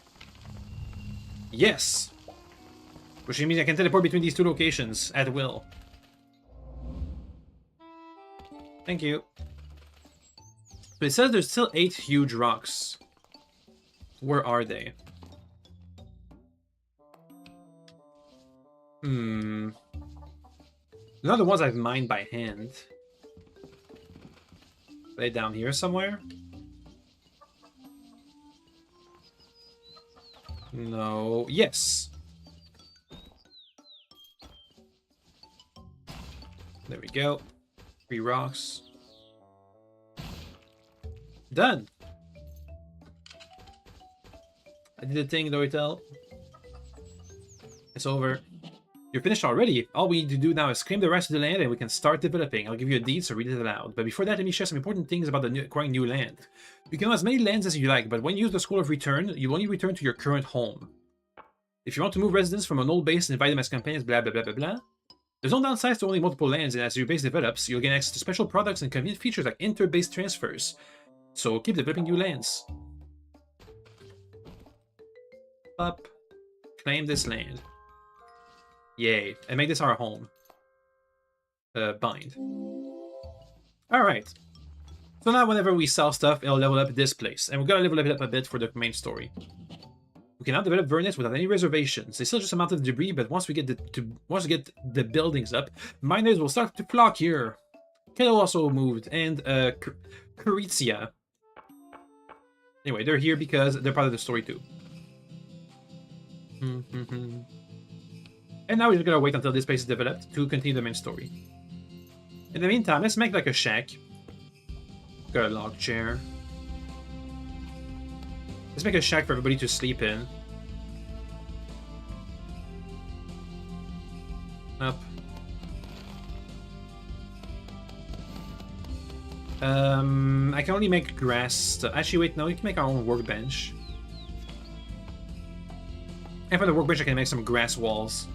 Yes! Which means I can teleport between these two locations at will. Thank you. But it says there's still 8 huge rocks. Where are they? None of the ones I've mined by hand. Are they down here somewhere? No. Yes. There we go. 3 rocks. Done. I did the thing, Loitel. It's over. You're finished already. All we need to do now is claim the rest of the land and we can start developing. I'll give you a deed, so read it aloud. But before that, let me share some important things about acquiring new land. You can own as many lands as you like, but when you use the Scroll of Return, you only return to your current home. If you want to move residents from an old base and invite them as companions, blah blah blah blah blah. There's no downsides to owning multiple lands, and as your base develops, you'll gain access to special products and convenient features like inter-base transfers. So keep developing new lands. Up. Claim this land. Yay. And make this our home. Bind. Alright. So now whenever we sell stuff, it'll level up this place. And we're gonna level it up a bit for the main story. We can now develop Vernus without any reservations. There's still just a amount of debris, but once we get the buildings up, miners will start to flock here. Kettle also moved, and Kuritzia. Anyway, they're here because they're part of the story too. And now we're just gonna wait until this place is developed to continue the main story. In the meantime, let's make like a shack. Got a log chair. Let's make a shack for everybody to sleep in. Up. I can only make grass. Actually, wait, no, we can make our own workbench. And for the workbench, I can make some grass walls.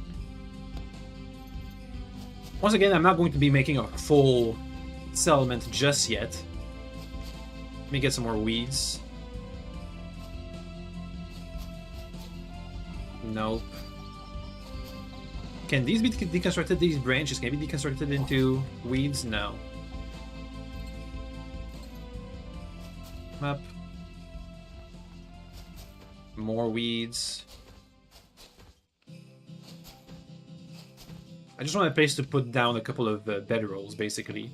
Once again, I'm not going to be making a full settlement just yet. Let me get some more weeds. Nope. Can these be deconstructed? These branches can be deconstructed into weeds? No. Up. More weeds. I just want a place to put down a couple of bedrolls, basically.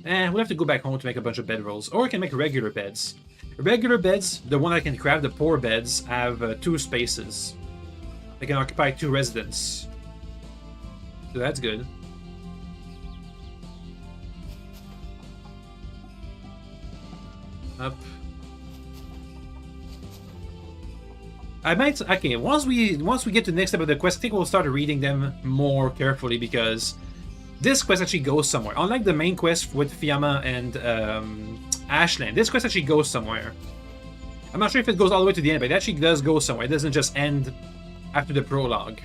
We'll have to go back home to make a bunch of bedrolls. Or we can make regular beds. Regular beds, the one I can craft, the poor beds, have 2 spaces. They can occupy 2 residents. So that's good. Up. I might... Okay, once we get to the next step of the quest, I think we'll start reading them more carefully, because this quest actually goes somewhere. Unlike the main quest with Fiamma and Ashland, this quest actually goes somewhere. I'm not sure if it goes all the way to the end, but it actually does go somewhere. It doesn't just end after the prologue.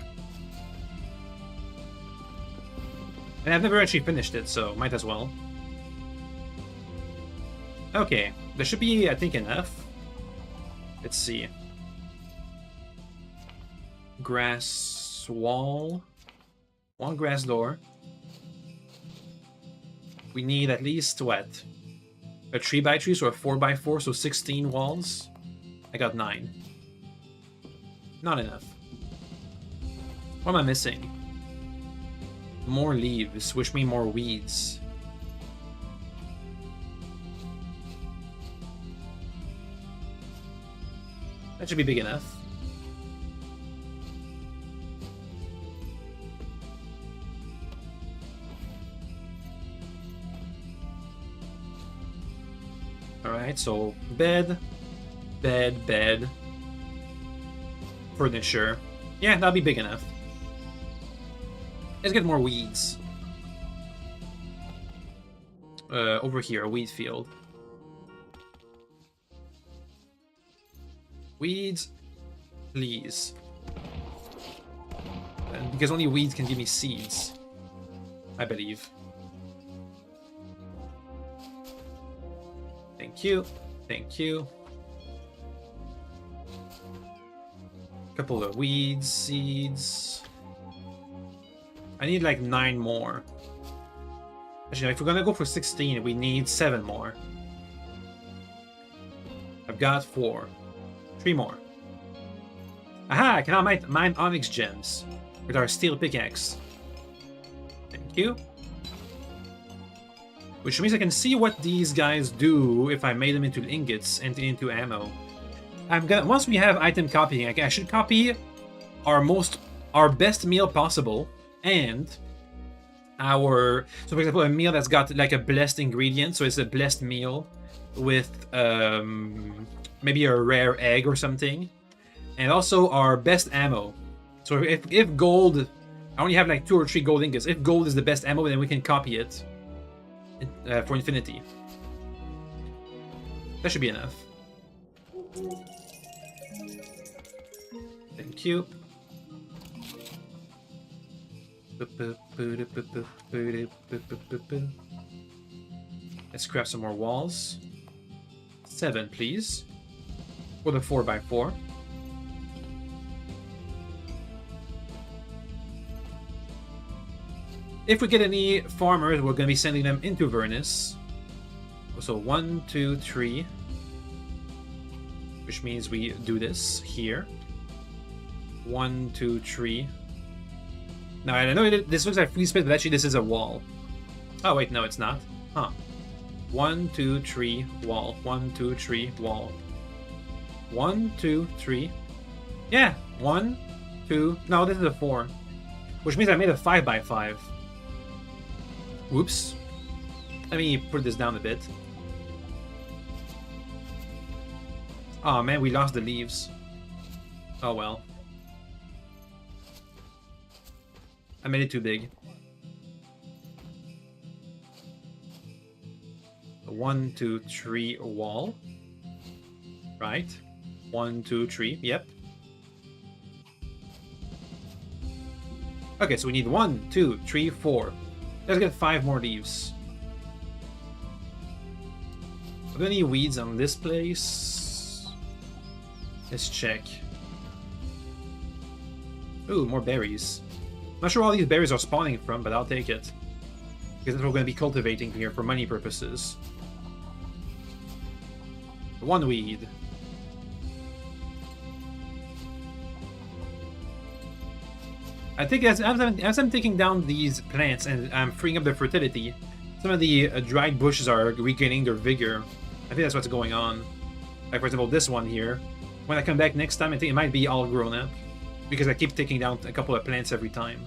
And I've never actually finished it, so might as well. Okay, there should be, I think, enough. Let's see. Grass wall. 1 grass door. We need at least, what? A 3x3, so a 4x4, so 16 walls. I got 9. Not enough. What am I missing? More leaves, which mean more weeds. That should be big enough. Alright, so bed, bed, bed. Furniture. Yeah, that'll be big enough. Let's get more weeds. Over here, a weed field. Weeds, please. Because only weeds can give me seeds, I believe. Thank you. Thank you. Couple of weeds, seeds. I need like 9 more. Actually, if we're gonna go for 16, we need 7 more. I've got 4. 3 more. Aha! I can now mine onyx gems with our steel pickaxe. Thank you. Which means I can see what these guys do if I made them into ingots and into ammo. Once we have item copying, I should copy our best meal possible and so for example, a meal that's got like a blessed ingredient, so it's a blessed meal with maybe a rare egg or something, and also our best ammo. So if gold, I only have like 2 or 3 gold ingots. If gold is the best ammo, then we can copy it for infinity. That should be enough. Thank you. Let's craft some more walls. 7, please. For the 4x4. If we get any farmers, we're going to be sending them into Vernus. So 1, 2, 3. Which means we do this here. 1, 2, 3. Now, I know this looks like free space, but actually this is a wall. Oh, wait, no, it's not. Huh. 1, 2, 3, wall. 1, 2, 3, wall. 1, 2, 3. Yeah, 1, 2. No, this is a 4. Which means I made a 5x5. Whoops. Let me put this down a bit. Oh man, we lost the leaves. Oh well. I made it too big. 1, 2, 3 wall. Right. 1, 2, 3. Yep. Okay, so we need 1, 2, 3, 4. Let's get 5 more leaves. Are there any weeds on this place? Let's check. Ooh, more berries. I'm not sure where all these berries are spawning from, but I'll take it. Because that's what we're going to be cultivating here for money purposes. 1 weed. I think as I'm taking down these plants and I'm freeing up their fertility, some of the dried bushes are regaining their vigor. I think that's what's going on. Like, for example, this one here. When I come back next time, I think it might be all grown up. Because I keep taking down a couple of plants every time.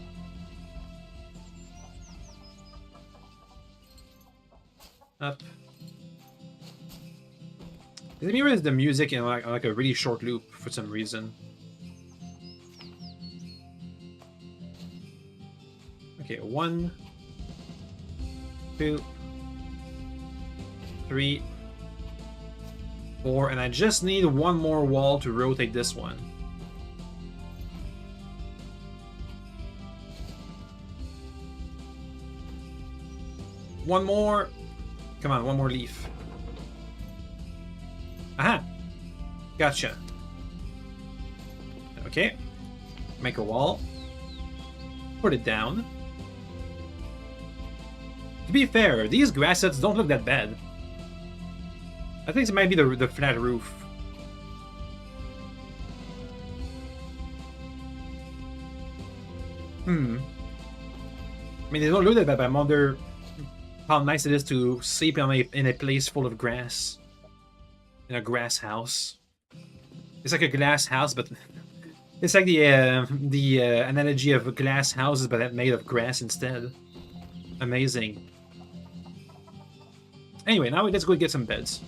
Up. Let me raise the music in like a really short loop for some reason. Okay, 1, 2, 3, 4, and I just need 1 more wall to rotate this one. One more. Come on, 1 more leaf. Aha! Gotcha. Okay. Make a wall. Put it down. To be fair, these grass sets don't look that bad. I think it might be the flat roof. I mean, they don't look that bad, but I wonder how nice it is to sleep in a place full of grass. In a grass house. It's like a glass house, but it's like the analogy of glass houses, but made of grass instead. Amazing. Anyway, now let's go get some beds.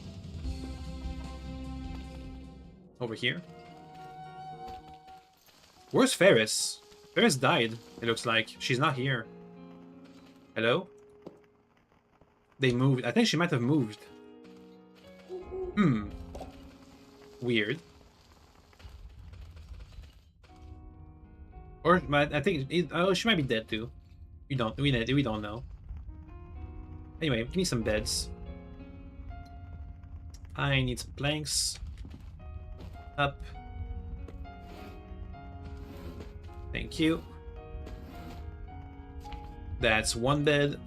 Over here. Where's Ferris? Ferris died, it looks like. She's not here. Hello? They moved. I think she might have moved. Weird. Or I think she might be dead too. We don't know. Anyway, give me some beds. I need some planks. Up. Thank you. That's 1 bed.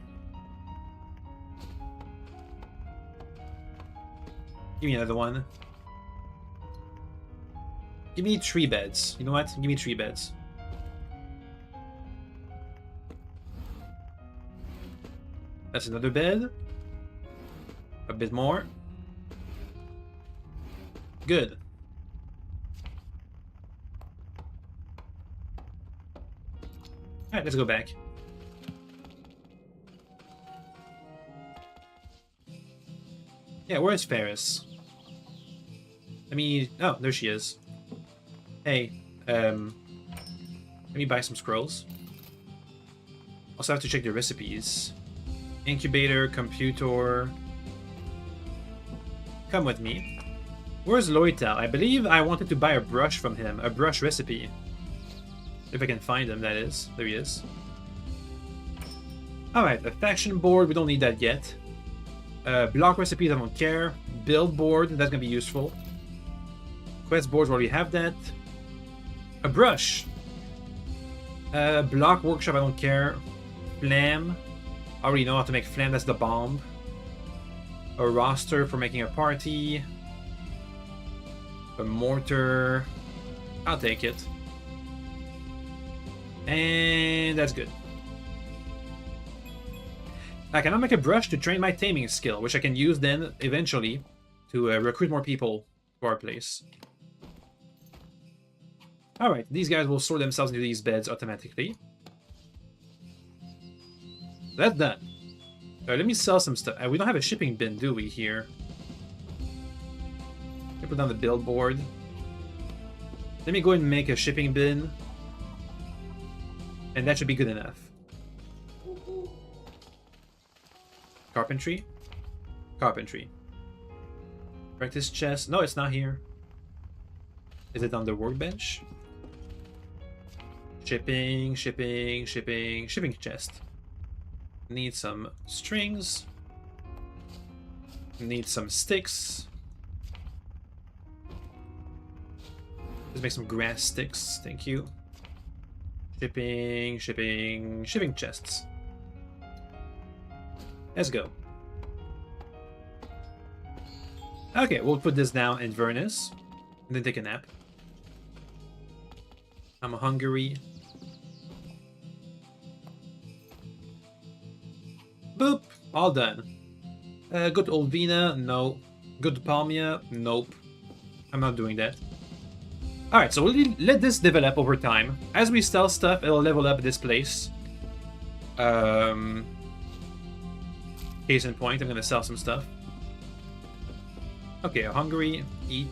Give me another one. Give me 3 beds. You know what? Give me 3 beds. That's another bed. A bit more. Good. Alright, let's go back. Yeah, where's Ferris? I mean, oh, there she is. Hey, let me buy some scrolls. Also have to check the recipes. Incubator, computer. Come with me. Where's Loital? I believe I wanted to buy a brush from him. A brush recipe. If I can find him, that is. There he is. Alright, a faction board. We don't need that yet. Block recipes, I don't care. Build board, that's gonna be useful. Quest boards, we already have that. A brush. Block workshop, I don't care. Flam. I already know how to make flam, that's the bomb. A roster for making a party. A mortar. I'll take it. And that's good. I cannot make a brush to train my taming skill, which I can use then, eventually, to recruit more people to our place. Alright, these guys will sort themselves into these beds automatically. That's done. Alright, let me sell some stuff. We don't have a shipping bin, do we, here? Let me put down the billboard. Let me go and make a shipping bin. And that should be good enough. Carpentry. Carpentry. Practice chest. No, it's not here. Is it on the workbench? Shipping chest. Need some strings. Need some sticks. Let's make some grass sticks. Thank you. Shipping chests. Let's go. Okay, we'll put this down in Vernus. And then take a nap. I'm hungry. Boop! All done. Good old Vina, no. Good Palmia, nope. I'm not doing that. Alright, so we'll let this develop over time. As we sell stuff, it'll level up this place. Case in point, I'm gonna sell some stuff. Okay, hungry, eat.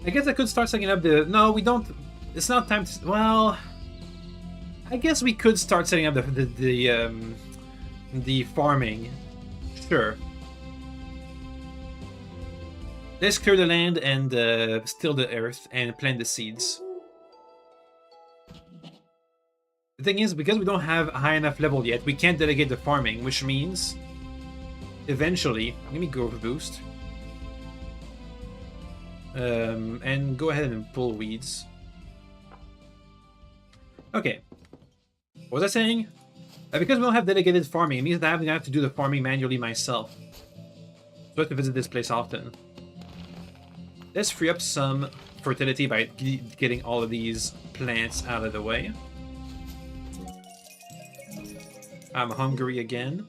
I guess I could start setting up the... No, we don't... It's not time to... Well... I guess we could start setting up the farming. Sure. Let's clear the land and still the earth and plant the seeds. The thing is, because we don't have a high enough level yet, we can't delegate the farming, which means eventually... Let me growth boost. And go ahead and pull weeds. Okay. What was I saying? Because we don't have delegated farming, it means that I'm going to have to do the farming manually myself. So I have to visit this place often. Let's free up some fertility by getting all of these plants out of the way. I'm hungry again.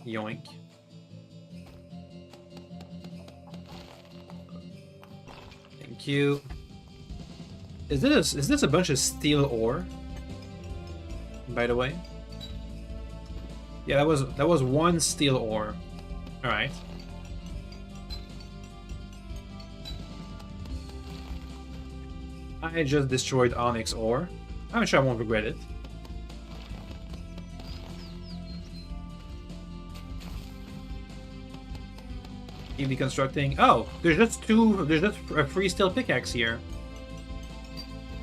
Yoink. Thank you. Is this a bunch of steel ore? By the way? Yeah, that was one steel ore. Alright. I just destroyed onyx ore. I'm sure I won't regret it. Keep deconstructing. Oh, there's just a free steel pickaxe here.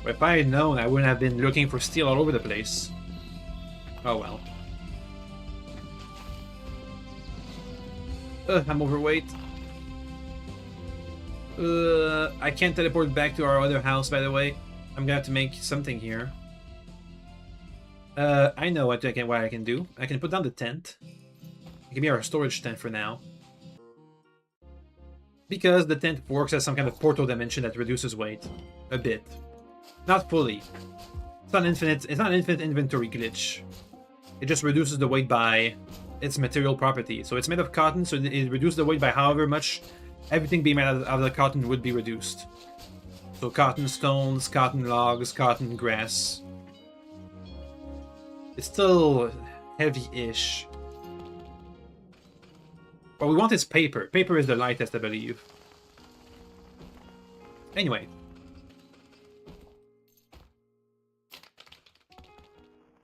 If I had known, I wouldn't have been looking for steel all over the place. Oh well. I'm overweight. I can't teleport back to our other house, by the way. I'm gonna have to make something here. I know what I can do. I can put down the tent. Give me our storage tent for now. Because the tent works as some kind of portal dimension that reduces weight. A bit. Not fully. It's not an infinite inventory glitch. It just reduces the weight by its material property. So it's made of cotton, so it reduces the weight by however much everything being made out of the cotton would be reduced. So cotton stones, cotton logs, cotton grass. It's still heavy-ish. What we want is paper. Paper is the lightest, I believe. Anyway.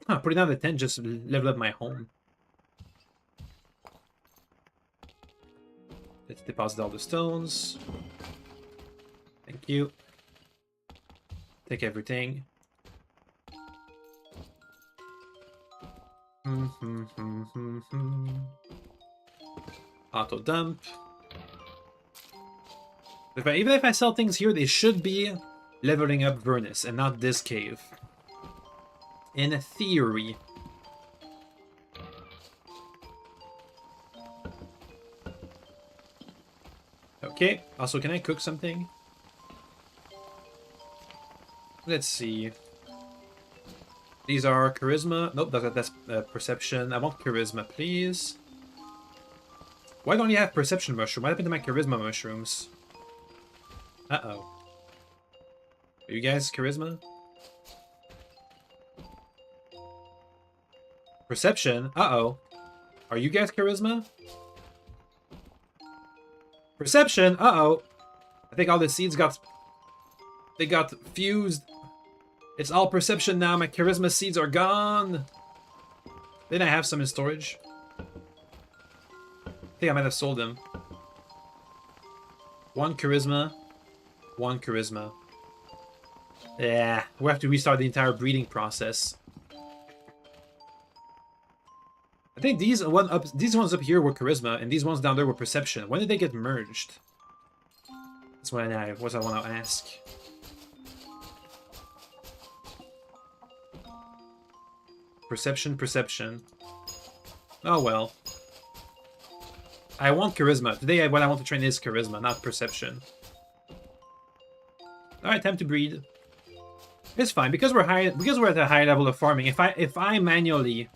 Putting down the tent just leveled up my home. Let's deposit all the stones. Thank you. Take everything. Auto dump. Even if I sell things here, they should be leveling up Vernus and not this cave. In theory. Okay, also can I cook something? Let's see. These are charisma. Nope, that's perception. I want charisma, please. Why don't you have perception mushroom? What happened to my charisma mushrooms? Uh-oh. Are you guys charisma? Perception? Uh-oh. Are you guys charisma? Perception? Uh-oh. I think all the seeds got... They got fused. It's all perception now. My charisma seeds are gone. Didn't I have some in storage? I think I might have sold them. 1 charisma. 1 charisma. Yeah, we have to restart the entire breeding process. I think these ones up here were charisma, and these ones down there were perception. When did they get merged? That's what I want to ask. Perception, perception. Oh well. I want charisma. Today what I want to train is charisma, not perception. Alright, time to breed. It's fine, because we're at a high level of farming. If I manually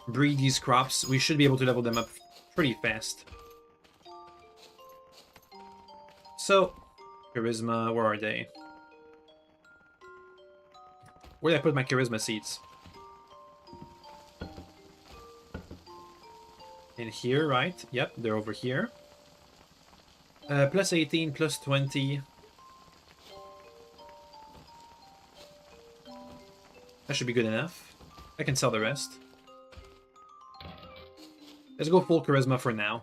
breed these crops, we should be able to level them up pretty fast. So, charisma, where are they? Where did I put my charisma seeds? In here, right? Yep, they're over here. Plus 18, plus 20. That should be good enough. I can sell the rest. Let's go full charisma for now.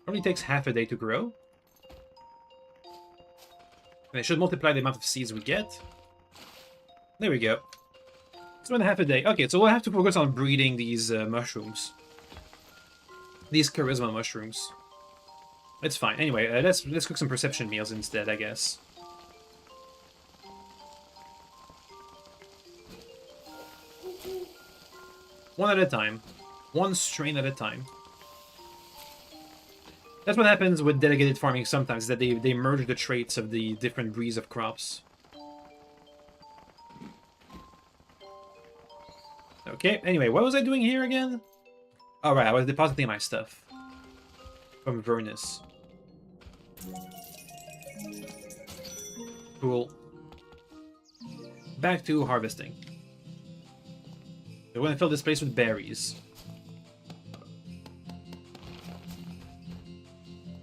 Only takes half a day to grow. And it should multiply the amount of seeds we get. There we go. It's 1.5 a day. Okay, so we'll have to focus on breeding these mushrooms. These charisma mushrooms. It's fine. Anyway, let's cook some perception meals instead, I guess. One at a time. One strain at a time. That's what happens with delegated farming sometimes, that they merge the traits of the different breeds of crops. Okay, anyway, what was I doing here again? Alright, I was depositing my stuff. From Vernus. Cool. Back to harvesting. We're going to fill this place with berries.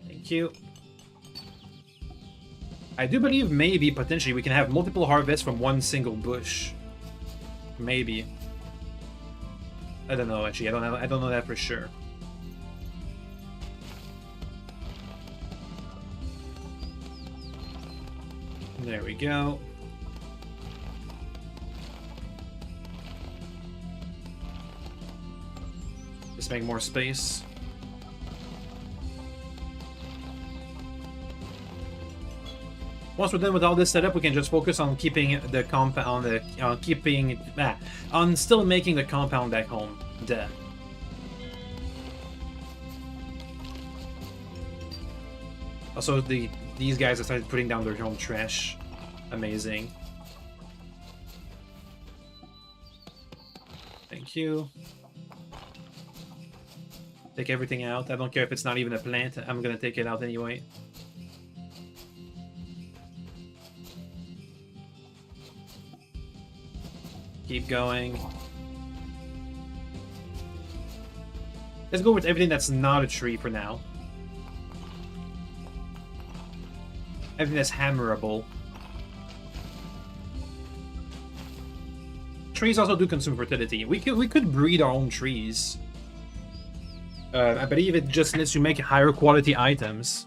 Thank you. I do believe maybe, potentially, we can have multiple harvests from one single bush. Maybe. I don't know, actually. I don't know that for sure. There we go. Just make more space. Once we're done with all this setup, we can just focus on keeping the compound, on still making the compound back home. Duh. Also, these guys have started putting down their own trash. Amazing. Thank you. Take everything out. I don't care if it's not even a plant. I'm gonna take it out anyway. Keep going. Let's go with everything that's not a tree for now. Everything that's hammerable. Trees also do consume fertility. We could breed our own trees. I believe it just lets you make higher quality items.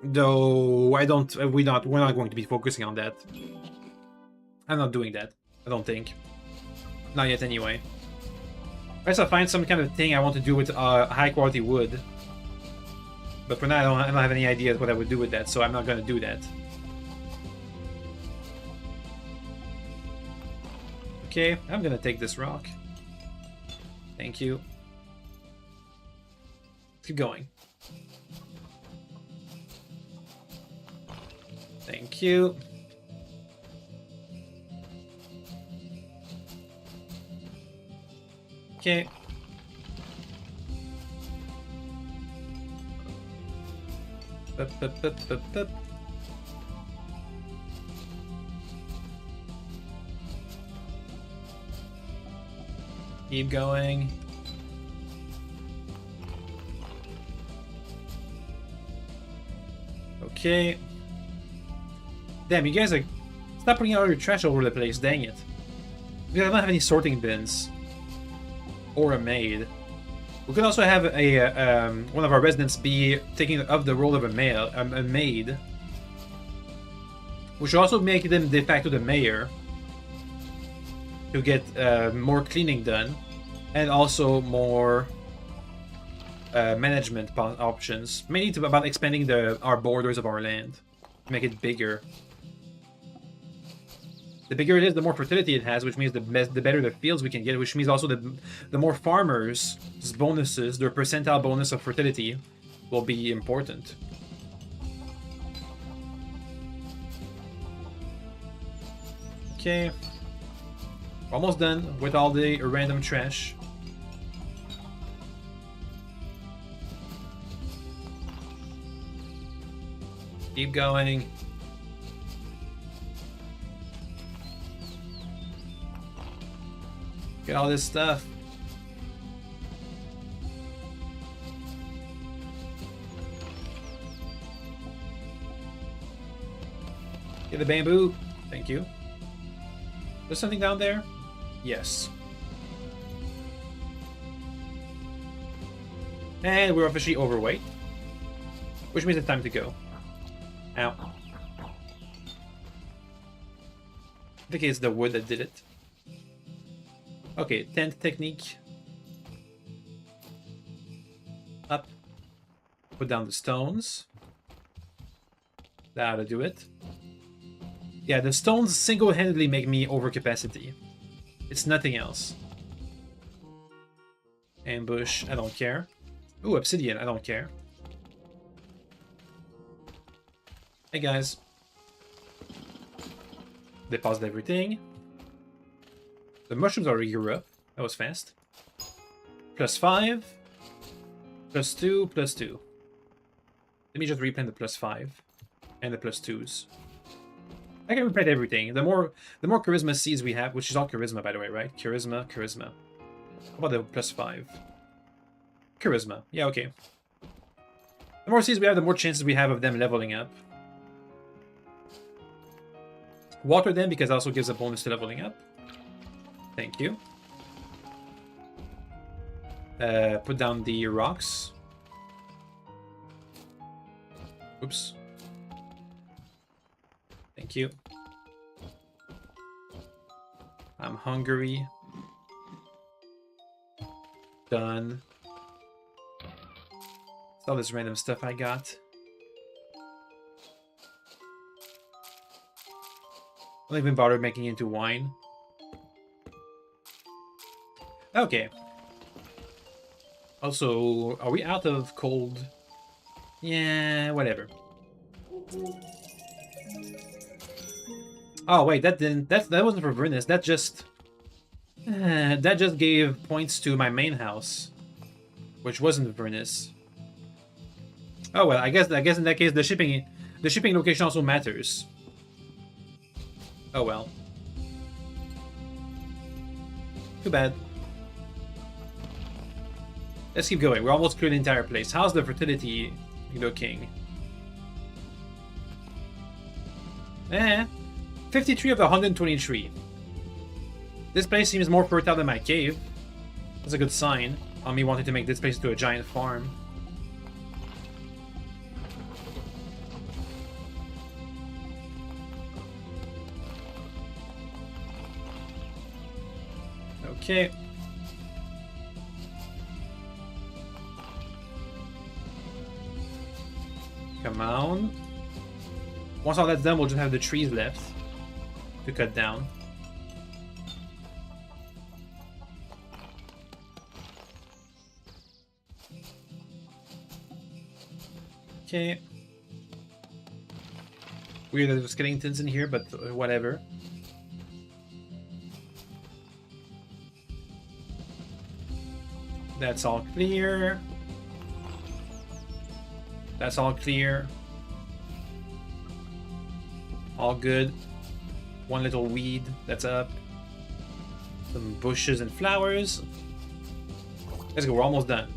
Though we're not going to be focusing on that. I'm not doing that. I don't think. Not yet, anyway. Unless I find some kind of thing I want to do with high quality wood. But for now, I don't have any idea what I would do with that, so I'm not going to do that. Okay, I'm going to take this rock. Thank you. Keep going. Thank you. Okay. Bup. Keep going. Okay. Damn, you guys, like, stop putting all your trash all over the place, dang it. Because I don't have any sorting bins. Or a maid. We could also have a one of our residents be taking up the role of a maid. We should also make them de facto the mayor to get more cleaning done, and also more management options. Mainly about expanding our borders of our land, make it bigger. The bigger it is, the more fertility it has, which means the better the fields we can get, which means also the more farmers' bonuses, their percentile bonus of fertility, will be important. Okay. Almost done with all the random trash. Keep going. Get all this stuff. Get the bamboo. Thank you. There's something down there? Yes. And we're officially overweight. Which means it's time to go. Ow. I think it's the wood that did it. Okay, tent technique. Up. Put down the stones. That'll do it. Yeah, the stones single-handedly make me overcapacity. It's nothing else. Ambush, I don't care. Ooh, obsidian, I don't care. Hey guys. Deposit everything. The mushrooms already grew up. That was fast. +5. +2, +2. Let me just replant the +5. And the +2s. I can replant everything. The more charisma seeds we have, which is all charisma by the way, right? Charisma, charisma. How about the +5? Charisma. Yeah, okay. The more seeds we have, the more chances we have of them leveling up. Water them because it also gives a bonus to leveling up. Thank you. Put down the rocks. Oops. Thank you. I'm hungry. Done. It's all this random stuff I got. Don't even bother making it into wine. Okay. Also, are we out of cold? Yeah, whatever. Oh wait, that didn't. That wasn't for Vernus. That just gave points to my main house, which wasn't Vernus. Oh well, I guess in that case the shipping location also matters. Oh well. Too bad. Let's keep going. We're almost cleared the entire place. How's the fertility looking? 53 of the 123. This place seems more fertile than my cave. That's a good sign on me wanting to make this place into a giant farm. Okay. Come on. Once all that's done, we'll just have the trees left to cut down. Okay. Weird that there's skeletons in here, but whatever. That's all clear. That's all clear. All good. One little weed that's up. Some bushes and flowers. Let's go, we're almost done.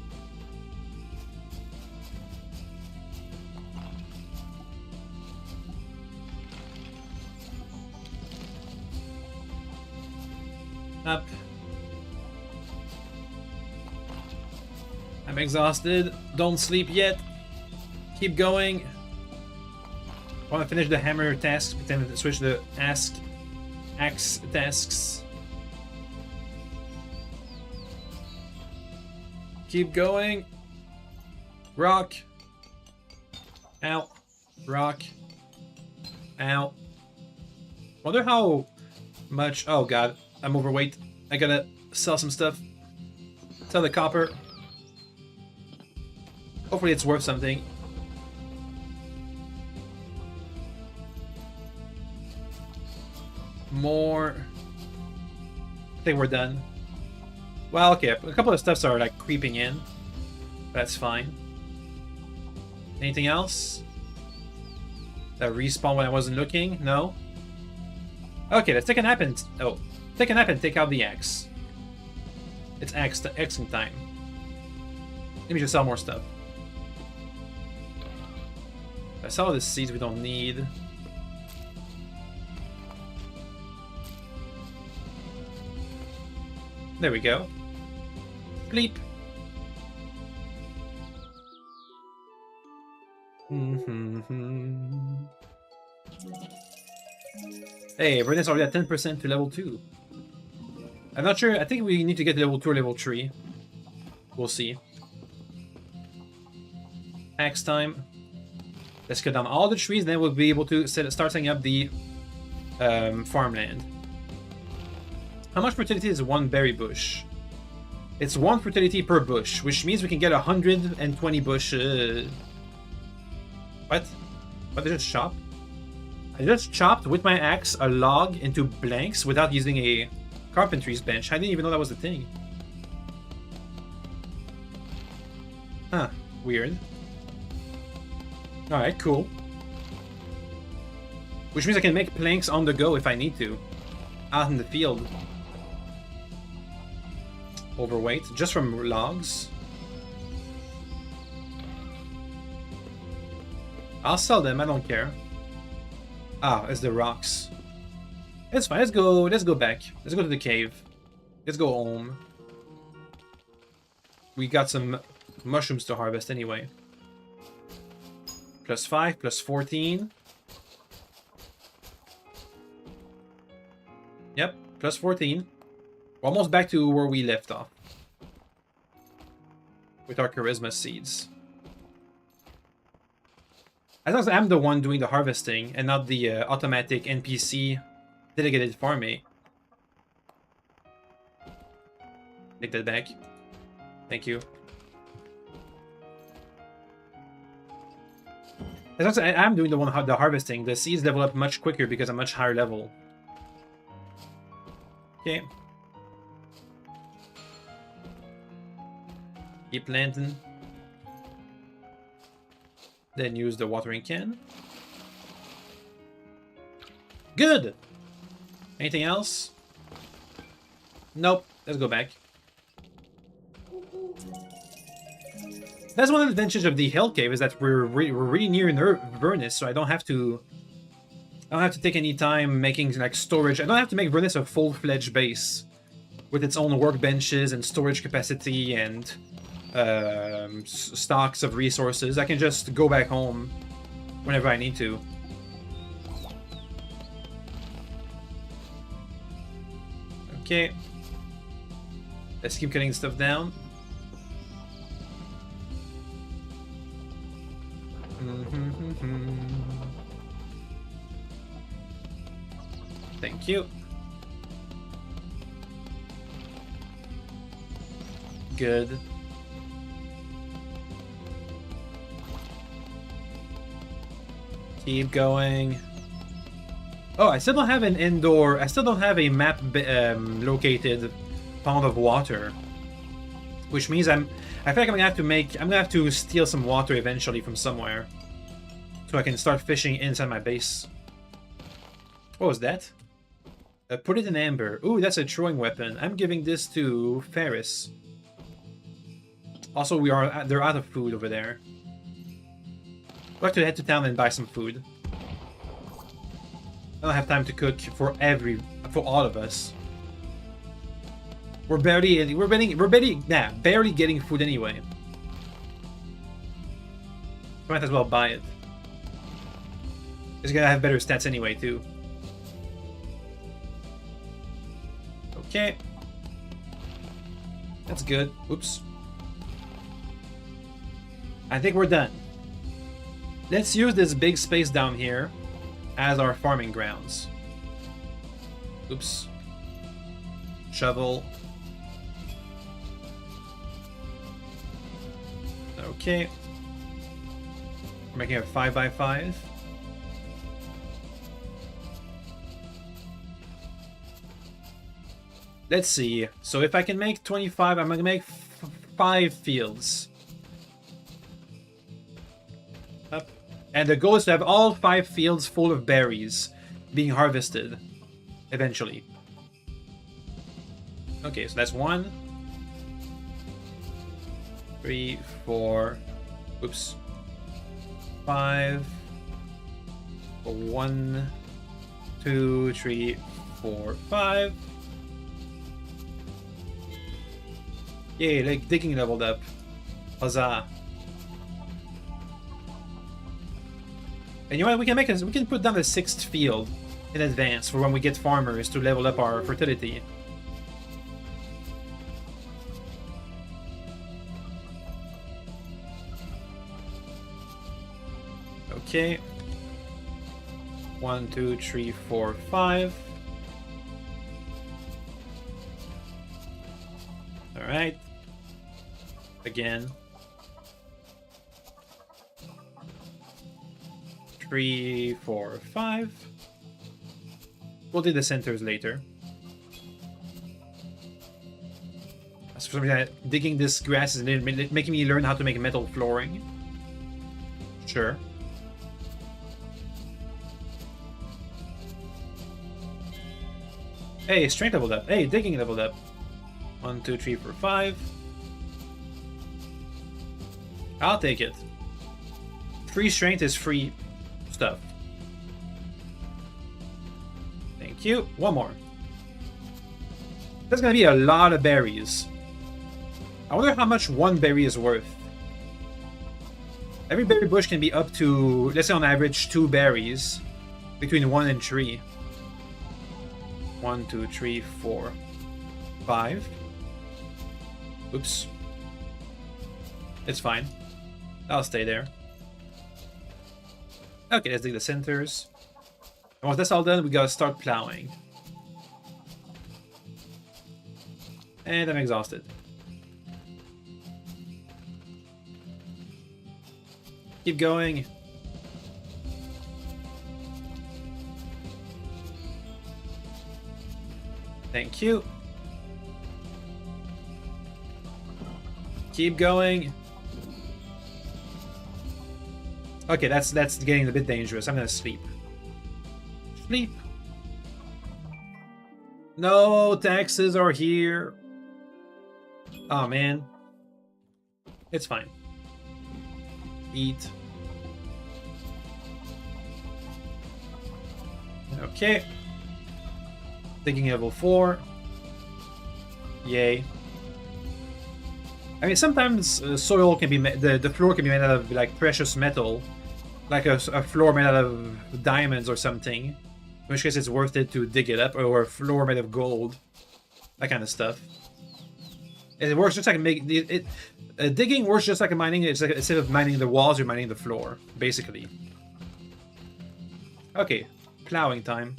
Up. I'm exhausted. Don't sleep yet. Keep going. I want to finish the hammer tasks, but then switch the axe tasks. Keep going. Rock. Ow. Rock. Ow. Wonder how much... Oh god, I'm overweight. I gotta sell some stuff. Sell the copper. Hopefully it's worth something. More. I think we're done. Well, okay, a couple of stuffs are like creeping in. That's fine. Anything else? That respawn when I wasn't looking? No? Okay, let's take a nap and... Oh. Take a nap and take out the axe. It's axing time. Let me just sell more stuff. I sell the seeds we don't need. There we go. Sleep. Hey, Vernet's already at 10% to level 2. I'm not sure. I think we need to get level 2 or level 3. We'll see. Axe time. Let's cut down all the trees, then we'll be able to start setting up the farmland. How much fertility is one berry bush? It's 1 fertility per bush, which means we can get 120 bush. What? What did I just chop? I just chopped with my axe a log into blanks without using a carpentry's bench. I didn't even know that was a thing. Huh. Weird. Alright, cool. Which means I can make planks on the go if I need to. Out in the field. Overweight, just from logs. I'll sell them, I don't care. Ah, it's the rocks. It's fine, let's go back. Let's go to the cave. Let's go home. We got some mushrooms to harvest anyway. Plus 5, plus 14. Yep, plus 14. We're almost back to where we left off. With our charisma seeds. As long as I'm the one doing the harvesting and not the automatic NPC delegated farming. Take that back. Thank you. As long as I'm doing the harvesting, the seeds level up much quicker because I'm much higher level. Okay. Keep planting. Then use the watering can. Good! Anything else? Nope. Let's go back. That's one of the advantages of the Hell Cave, is that we're really near Vernus, so I don't have to take any time making like storage. I don't have to make Vernus a full-fledged base with its own workbenches and storage capacity and stocks of resources. I can just go back home whenever I need to. Okay. Let's keep cutting stuff down. Thank you. Good. Keep going. Oh, I still don't have an indoor... I still don't have a map located pond of water. Which means I feel like I'm gonna have to steal some water eventually from somewhere. So I can start fishing inside my base. What was that? Put it in amber. Ooh, that's a throwing weapon. I'm giving this to Ferris. Also, they're out of food over there. We'll have to head to town and buy some food. I don't have time to cook for all of us. We're barely getting food anyway. Might as well buy it. It's gonna have better stats anyway, too. Okay. That's good. Oops. I think we're done. Let's use this big space down here as our farming grounds. Oops. Shovel. Okay. We're making a 5x5. Let's see. So if I can make 25, I'm gonna make 5 fields. Up. And the goal is to have all 5 fields full of berries being harvested eventually. Okay, so that's 1, 3, 4, oops, 5, 1, 2, 3, 4, 5. Yay, like digging leveled up. Huzzah. And you know what, we can put down the 6th field in advance for when we get farmers to level up our fertility. Okay. 1, 2, 3, 4, 5. Alright. Again. 3, 4, 5. We'll do the centers later. For some reason, digging this grass is making me learn how to make metal flooring. Sure. Hey, strength leveled up. Hey, digging leveled up. 1, 2, 3, 4, 5. I'll take it. Free strength is free stuff. Thank you. One more. That's gonna be a lot of berries. I wonder how much one berry is worth. Every berry bush can be up to, let's say on average, 2 berries. Between 1 and 3. 1, 2, 3, 4, 5. Oops. It's fine. I'll stay there. Okay, let's dig the centers. And once that's all done, we gotta start plowing. And I'm exhausted. Keep going. Thank you. Keep going. Okay, that's getting a bit dangerous. I'm gonna sleep. Sleep. No, taxes are here. Oh man. It's fine. Eat. Okay. Digging level 4. Yay. I mean, sometimes soil can be the floor can be made out of like precious metal, like a floor made out of diamonds or something. In which case, it's worth it to dig it up, or a floor made of gold, that kind of stuff. It works just like digging works just like mining. It's like instead of mining the walls, you're mining the floor, basically. Okay, plowing time.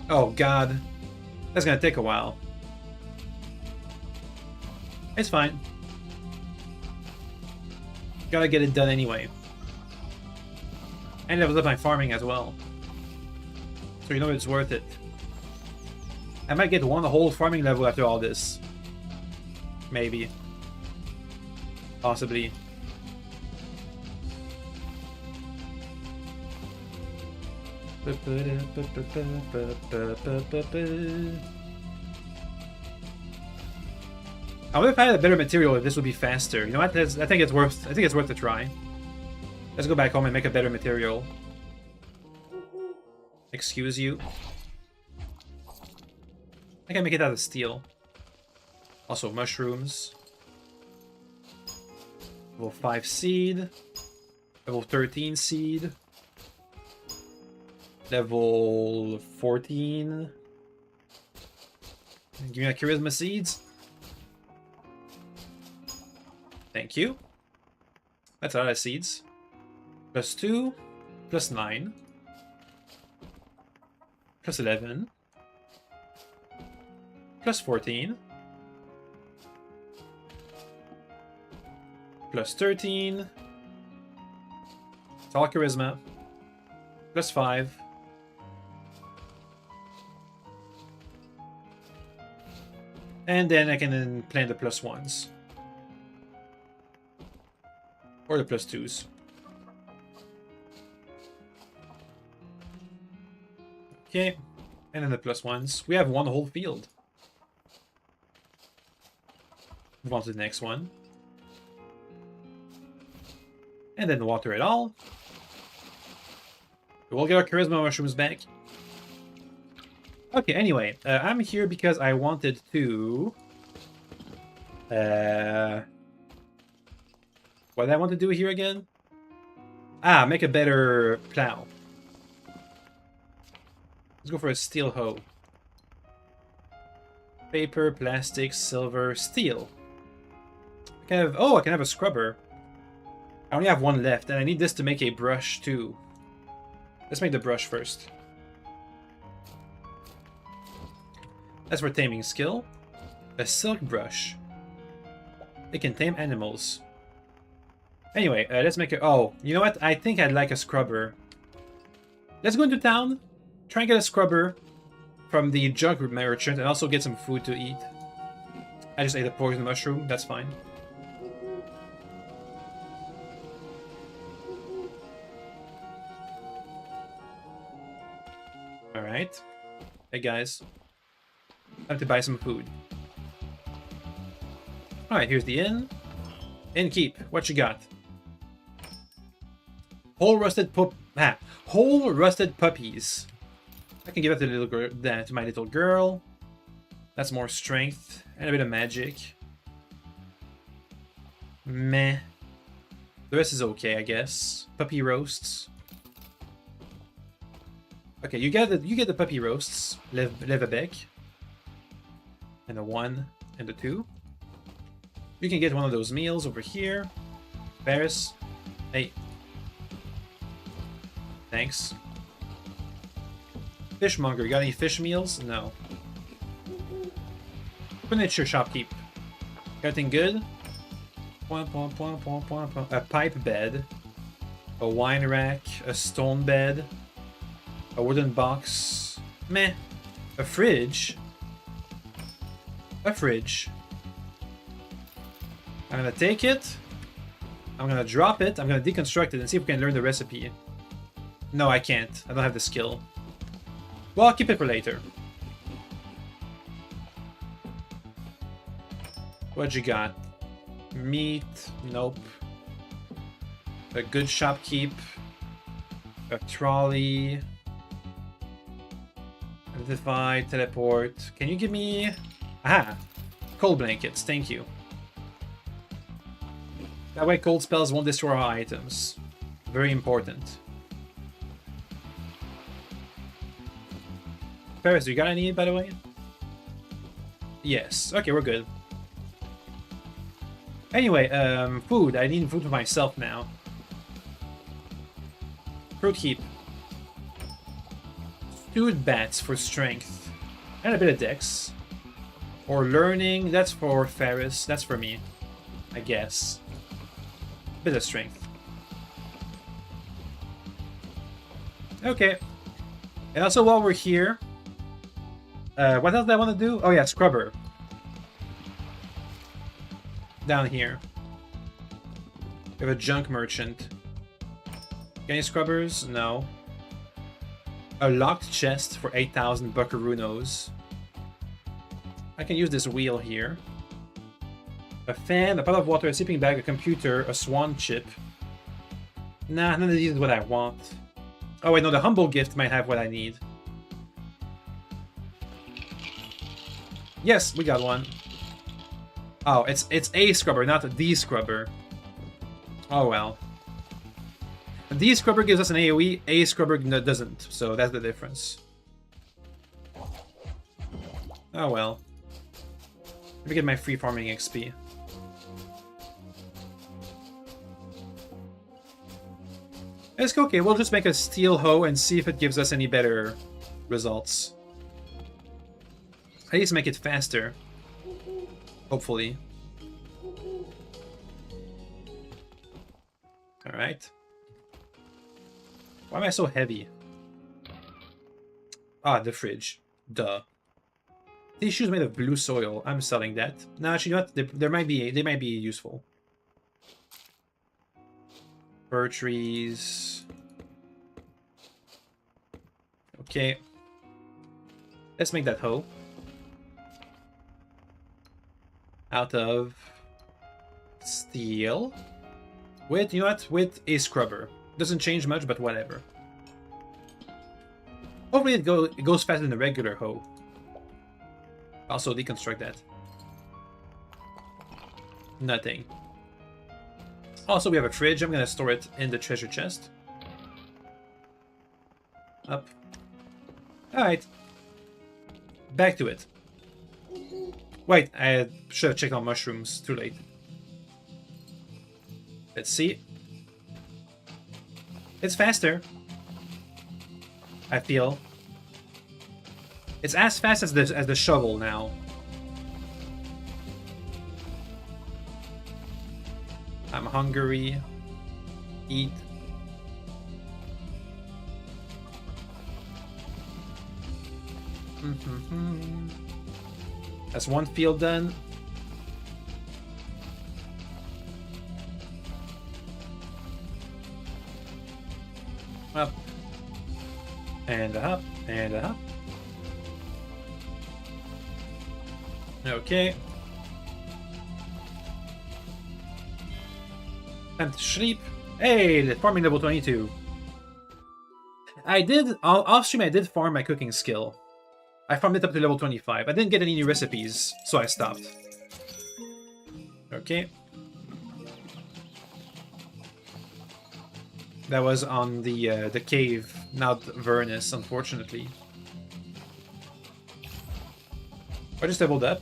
Oh god, that's gonna take a while. It's fine. Gotta get it done anyway. And levels up my farming as well. So you know it's worth it. I might get one whole farming level after all this. Maybe. Possibly. I wonder if I had a better material, if this would be faster. You know what? I think it's worth a try. Let's go back home and make a better material. Excuse you. I can make it out of steel. Also, mushrooms. Level 5 seed. Level 13 seed. Level 14. Give me a charisma seeds. Thank you. That's a lot of seeds. Plus 2. Plus 9. Plus 11. Plus 14. Plus 13. It's all charisma. Plus 5. And then I can then plan the plus 1s. Or the plus 2s. Okay. And then the plus 1s. We have one whole field. Move on to the next one. And then water it all. We'll get our charisma mushrooms back. Okay, anyway, I'm here because I wanted to... what did I want to do here again? Ah, make a better plow. Let's go for a steel hoe. Paper, plastic, silver, steel. I can have... Oh, I can have a scrubber. I only have one left, and I need this to make a brush too. Let's make the brush first. That's for taming skill. A silk brush. It can tame animals. Anyway, let's make a... Oh, you know what? I think I'd like a scrubber. Let's go into town. Try and get a scrubber from the junk merchant and also get some food to eat. I just ate a poison mushroom. That's fine. Alright. Hey guys. Time to buy some food. Alright, here's the inn. Innkeep, what you got? Whole rusted puppies. I can give that to the little girl, to my little girl. That's more strength and a bit of magic. Meh. The rest is okay, I guess. Puppy roasts. Okay, you get the puppy roasts. Live a bec. And the 1 and the 2. You can get one of those meals over here. Paris. Hey. Thanks. Fishmonger, you got any fish meals? No. Furniture shopkeep. Got anything good? A pipe bed. A wine rack. A stone bed. A wooden box. Meh. A fridge. A fridge. I'm gonna take it. I'm gonna drop it. I'm gonna deconstruct it and see if we can learn the recipe. No, I can't. I don't have the skill. Well, I'll keep it for later. What you got? Meat. Nope. A good shopkeep. A trolley. Identify. Teleport. Can you give me... Aha! Cold blankets. Thank you. That way cold spells won't destroy our items. Very important. Paris, you got any, by the way? Yes. Okay, we're good. Anyway, food. I need food for myself now. Fruit heap. Stewed bats for strength. And a bit of dex. Or learning. That's for Ferris. That's for me. I guess. Bit of strength. Okay. And also while we're here... what else do I want to do? Oh yeah, scrubber. Down here. We have a junk merchant. Got any scrubbers? No. A locked chest for 8,000 buckaroos. I can use this wheel here. A fan, a pot of water, a sleeping bag, a computer, a swan chip. Nah, none of these is what I want. Oh wait, no, the humble gift might have what I need. Yes, we got one. Oh, it's a scrubber, not the scrubber. Oh well. The scrubber gives us an AoE, a scrubber doesn't, so that's the difference. Oh well. Let me get my free farming XP. It's okay, we'll just make a steel hoe and see if it gives us any better results. At least make it faster. Hopefully. Alright. Why am I so heavy? Ah, the fridge. Duh. These shoes made of blue soil. I'm selling that. No, actually, you know what? They might be useful. Fir trees. Okay. Let's make that hoe. Out of steel. With, you know what? With a scrubber. Doesn't change much, but whatever. Hopefully it goes faster than a regular hoe. Also deconstruct that. Nothing. Also, we have a fridge. I'm gonna store it in the treasure chest. Up. Alright. Back to it. Wait, I should have checked on mushrooms. Too late. Let's see. It's faster. I feel. It's as fast as the shovel now. I'm hungry. Eat. That's one field done. Up. And up. And up. Okay. Time to sleep. Hey, the farming level 22. I did, off stream I did farm my cooking skill. I farmed it up to level 25. I didn't get any new recipes, so I stopped. Okay. That was on the cave, not Vernus, unfortunately. I just leveled up.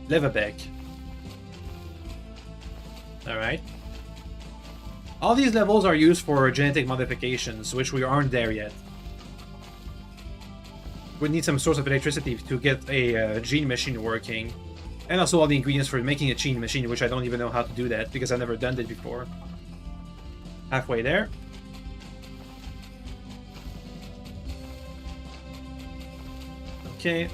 Leverback. Alright. All these levels are used for genetic modifications, which we aren't there yet. We need some source of electricity to get a gene machine working. And also all the ingredients for making a gene machine, which I don't even know how to do that, because I've never done it before. Halfway there. Okay.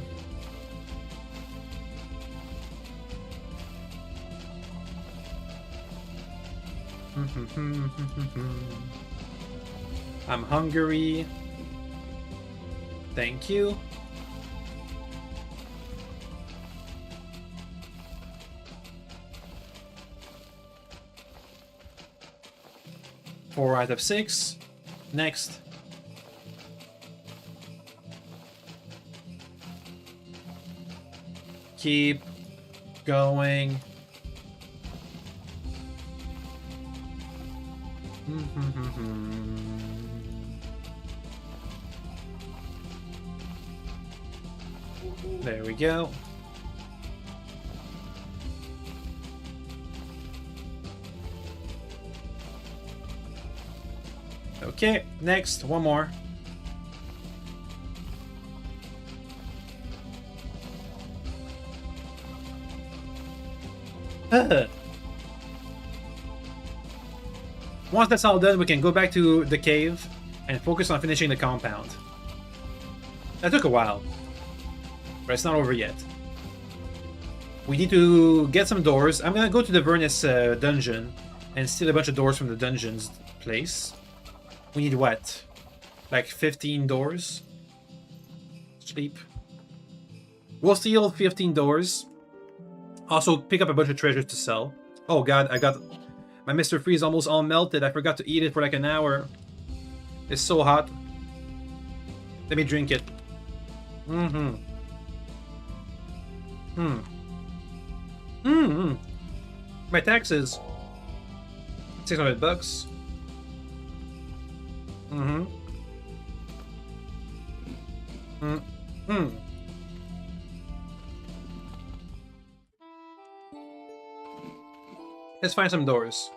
I'm hungry. Thank you. Four out of 6. Next. Keep going. There we go. Okay, next, one more. Once that's all done, we can go back to the cave and focus on finishing the compound. That took a while, but it's not over yet. We need to get some doors. I'm gonna go to the Vernus dungeon and steal a bunch of doors from the dungeon's place. We need what? Like 15 doors? Sleep. We'll steal 15 doors. Also, pick up a bunch of treasures to sell. Oh god, I got... My Mr. Freeze almost all melted. I forgot to eat it for like an hour. It's so hot. Let me drink it. My taxes. $600. Let's find some doors.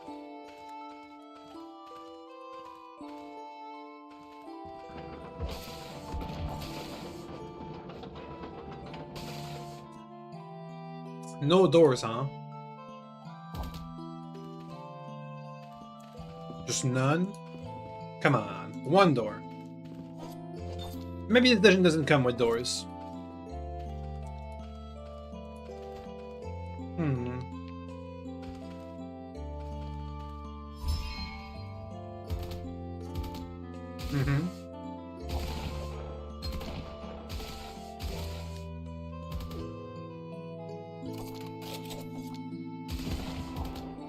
No doors, huh? Just none? Come on, one door. Maybe the dungeon doesn't come with doors.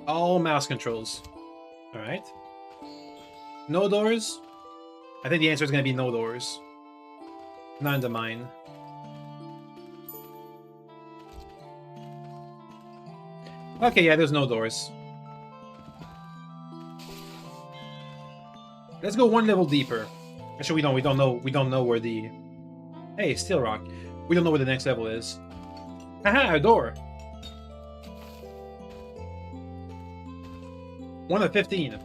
All mouse controls. Alright. No doors? I think the answer is going to be no doors. Not in the mine. Okay, yeah, there's no doors. Let's go one level deeper. Actually, we don't know where the... Hey, Steel Rock. We don't know where the next level is. Haha, a door! 1 of 15.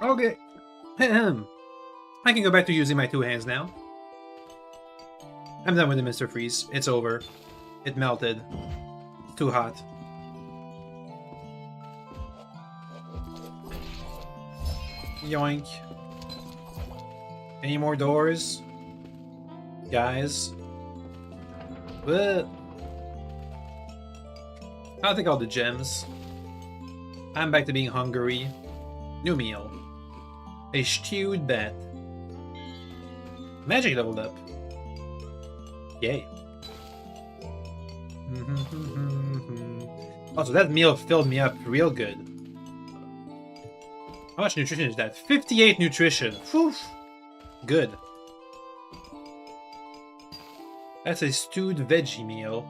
Okay. I can go back to using my 2 hands now. I'm done with the Mr. Freeze. It's over. It melted. It's too hot. Yoink. Any more doors? Guys? What? I'll take all the gems. I'm back to being hungry. New meal. A stewed bat. Magic leveled up. Yay. Also, that meal filled me up real good. How much nutrition is that? 58 nutrition. Whew. Good. That's a stewed veggie meal.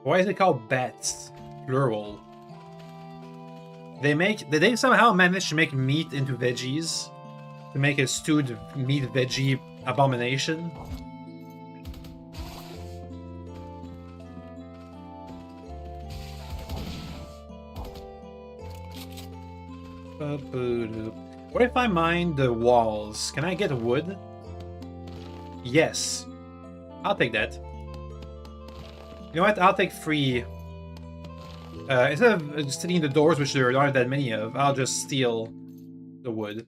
Why is it called bats? Plural. Did they somehow manage to make meat into veggies? To make a stewed meat veggie abomination? What if I mine the walls? Can I get wood? Yes. I'll take that. You know what? I'll take free... instead of stealing the doors, which there aren't that many of, I'll just steal the wood.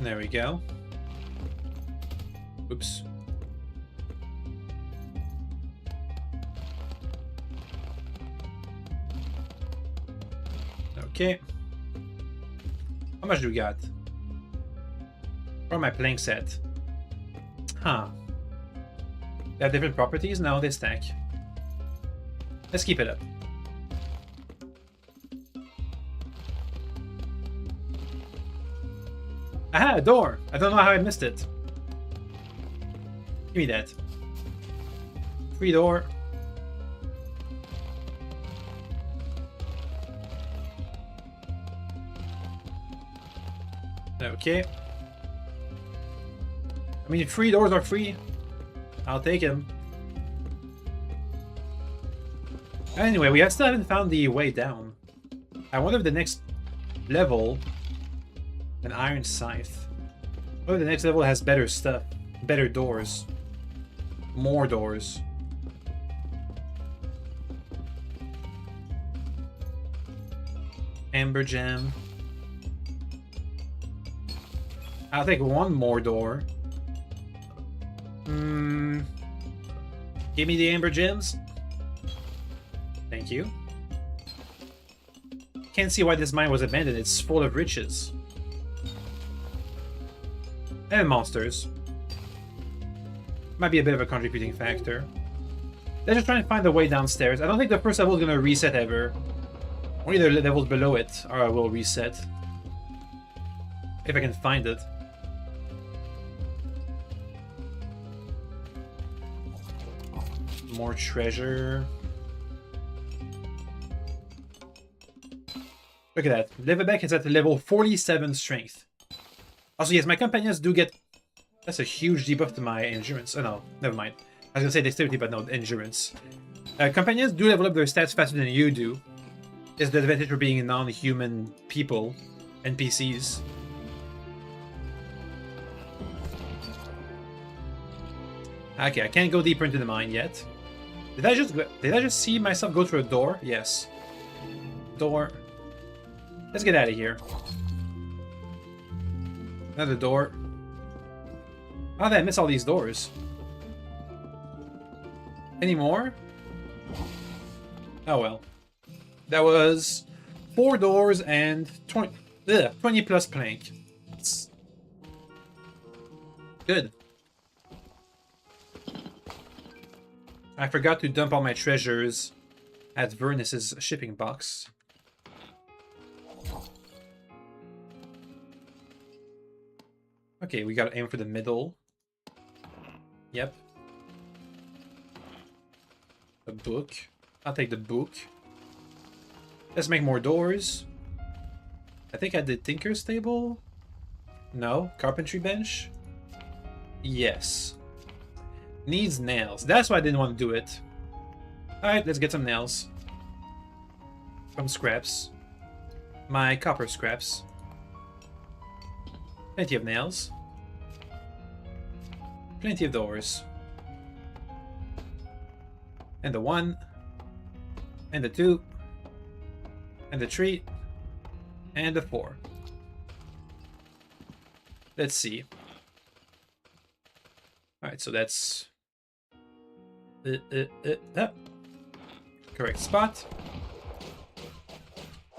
There we go. Oops. Okay. How much do we got? Or my plank set? Huh. They have different properties? No, they stack. Let's keep it up. Aha, a door! I don't know how I missed it. Give me that. Free door. Okay. I mean, 3 doors are free. I'll take them. Anyway, we still haven't found the way down. I wonder if the next level... An iron scythe. What if the next level has better stuff? Better doors. More doors. Amber gem. I'll take 1 more door. Give me the amber gems. Thank you. Can't see why this mine was abandoned. It's full of riches. And monsters. Might be a bit of a contributing factor. Let's just try and find a way downstairs. I don't think the first level is going to reset ever. Only the levels below it will reset. If I can find it. More treasure. Look at that. Leverbeck is at level 47 strength. Also, yes, my companions do get... That's a huge debuff to my endurance. Oh, no. Never mind. I was going to say dexterity, but no, endurance. Companions do level up their stats faster than you do. It's the advantage for being non-human people. NPCs. Okay, I can't go deeper into the mine yet. Did I just see myself go through a door? Yes. Door. Let's get out of here. Another door. How did I miss all these doors? Any more? Oh well. That was 4 doors and 20 plus plank. It's good. I forgot to dump all my treasures at Vernus's shipping box. Okay, we gotta aim for the middle. Yep. A book. I'll take the book. Let's make more doors. I think I did Tinker's table. No. Carpentry bench. Yes. Needs nails. That's why I didn't want to do it. Alright, let's get some nails. Some scraps. My copper scraps. Plenty of nails. Plenty of doors. And the 1. And the 2. And the 3. And the 4. Let's see. Alright, so that's... Correct spot.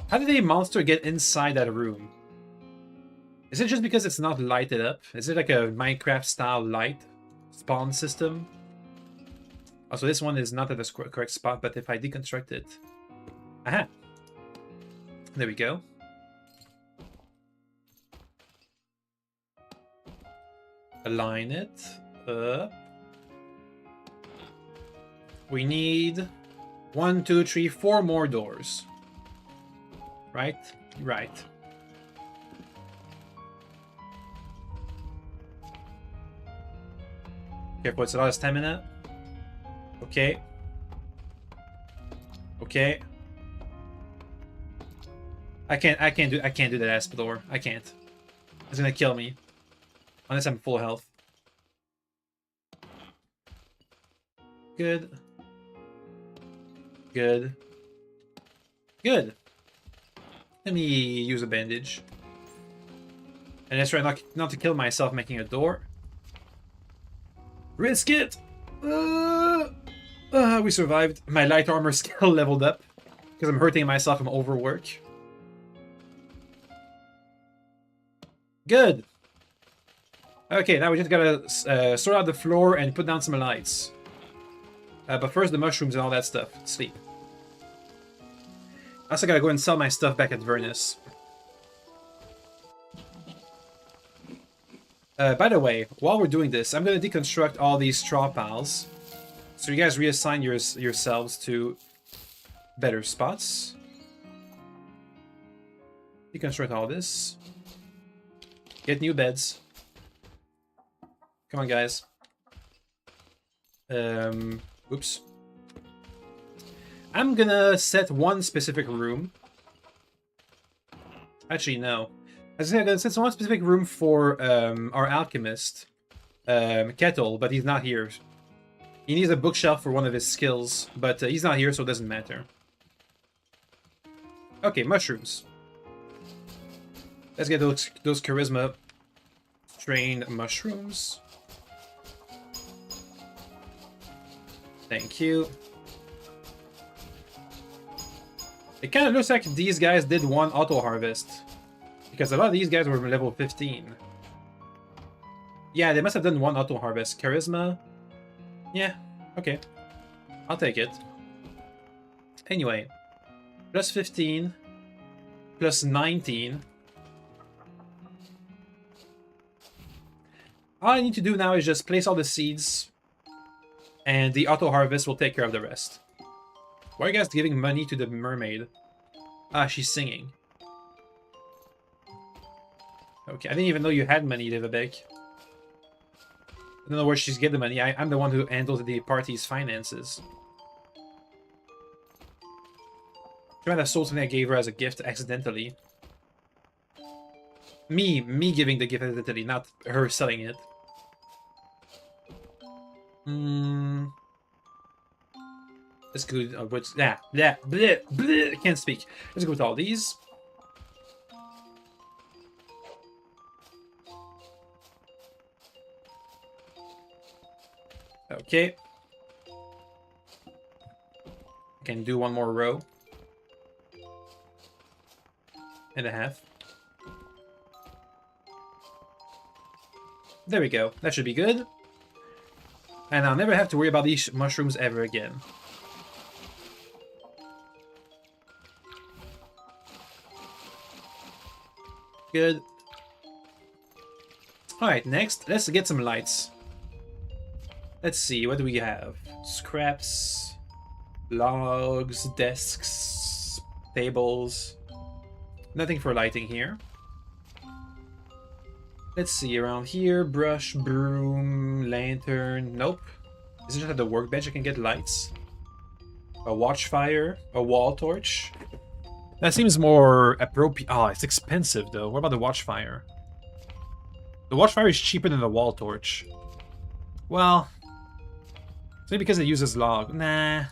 How did a monster get inside that room? Is it just because it's not lighted up? Is it like a Minecraft-style light spawn system? Also, this one is not at the correct spot, but if I deconstruct it... Aha! There we go. Align it up. We need 1, 2, 3, 4 more doors. Right? Right. Careful, it's a lot of stamina. Okay. Okay. I can't do that asp door. I can't. It's gonna kill me. Unless I'm full health. Good. Good. Good. Let me use a bandage. And let's try not to kill myself making a door. Risk it! We survived. My light armor skill leveled up. Because I'm hurting myself from overwork. Good! Okay, now we just gotta sort out the floor and put down some lights. But first, the mushrooms and all that stuff. Sleep. I also gotta go and sell my stuff back at Vernus. By the way, while we're doing this, I'm gonna deconstruct all these straw piles. So you guys reassign yourselves to better spots. Deconstruct all this. Get new beds. Come on, guys. Oops. I'm gonna set one specific room. Actually, no. I said I'm gonna set one specific room for our alchemist, Kettle, but he's not here. He needs a bookshelf for one of his skills, but he's not here, so it doesn't matter. Okay, mushrooms. Let's get those charisma trained mushrooms. Thank you. It kind of looks like these guys did one auto harvest. Because a lot of these guys were level 15. Yeah, they must have done one auto harvest. Charisma. Yeah, okay. I'll take it. Anyway, plus 15, plus 19. All I need to do now is just place all the seeds, and the auto harvest will take care of the rest. Why are you guys giving money to the mermaid? Ah, she's singing. Okay, I didn't even know you had money, Livebeck. I don't know where she's getting the money. I'm the one who handles the party's finances. She might have sold something I gave her as a gift accidentally. Me giving the gift accidentally, not her selling it. Let's go. What's yeah, bleh, bleh. I can't speak. Let's go with all these. Okay. I can do one more row. And a half. There we go. That should be good. And I'll never have to worry about these mushrooms ever again. Good. Alright, next, let's get some lights. Let's see, what do we have? Scraps, logs, desks, tables. Nothing for lighting here. Let's see, around here, brush, broom, lantern. Nope. Is it just at the workbench I can get lights? A watchfire, a wall torch. That seems more appropriate. Oh, it's expensive though. What about the watchfire? The watchfire is cheaper than the wall torch. Well, it's maybe because it uses log. Nah.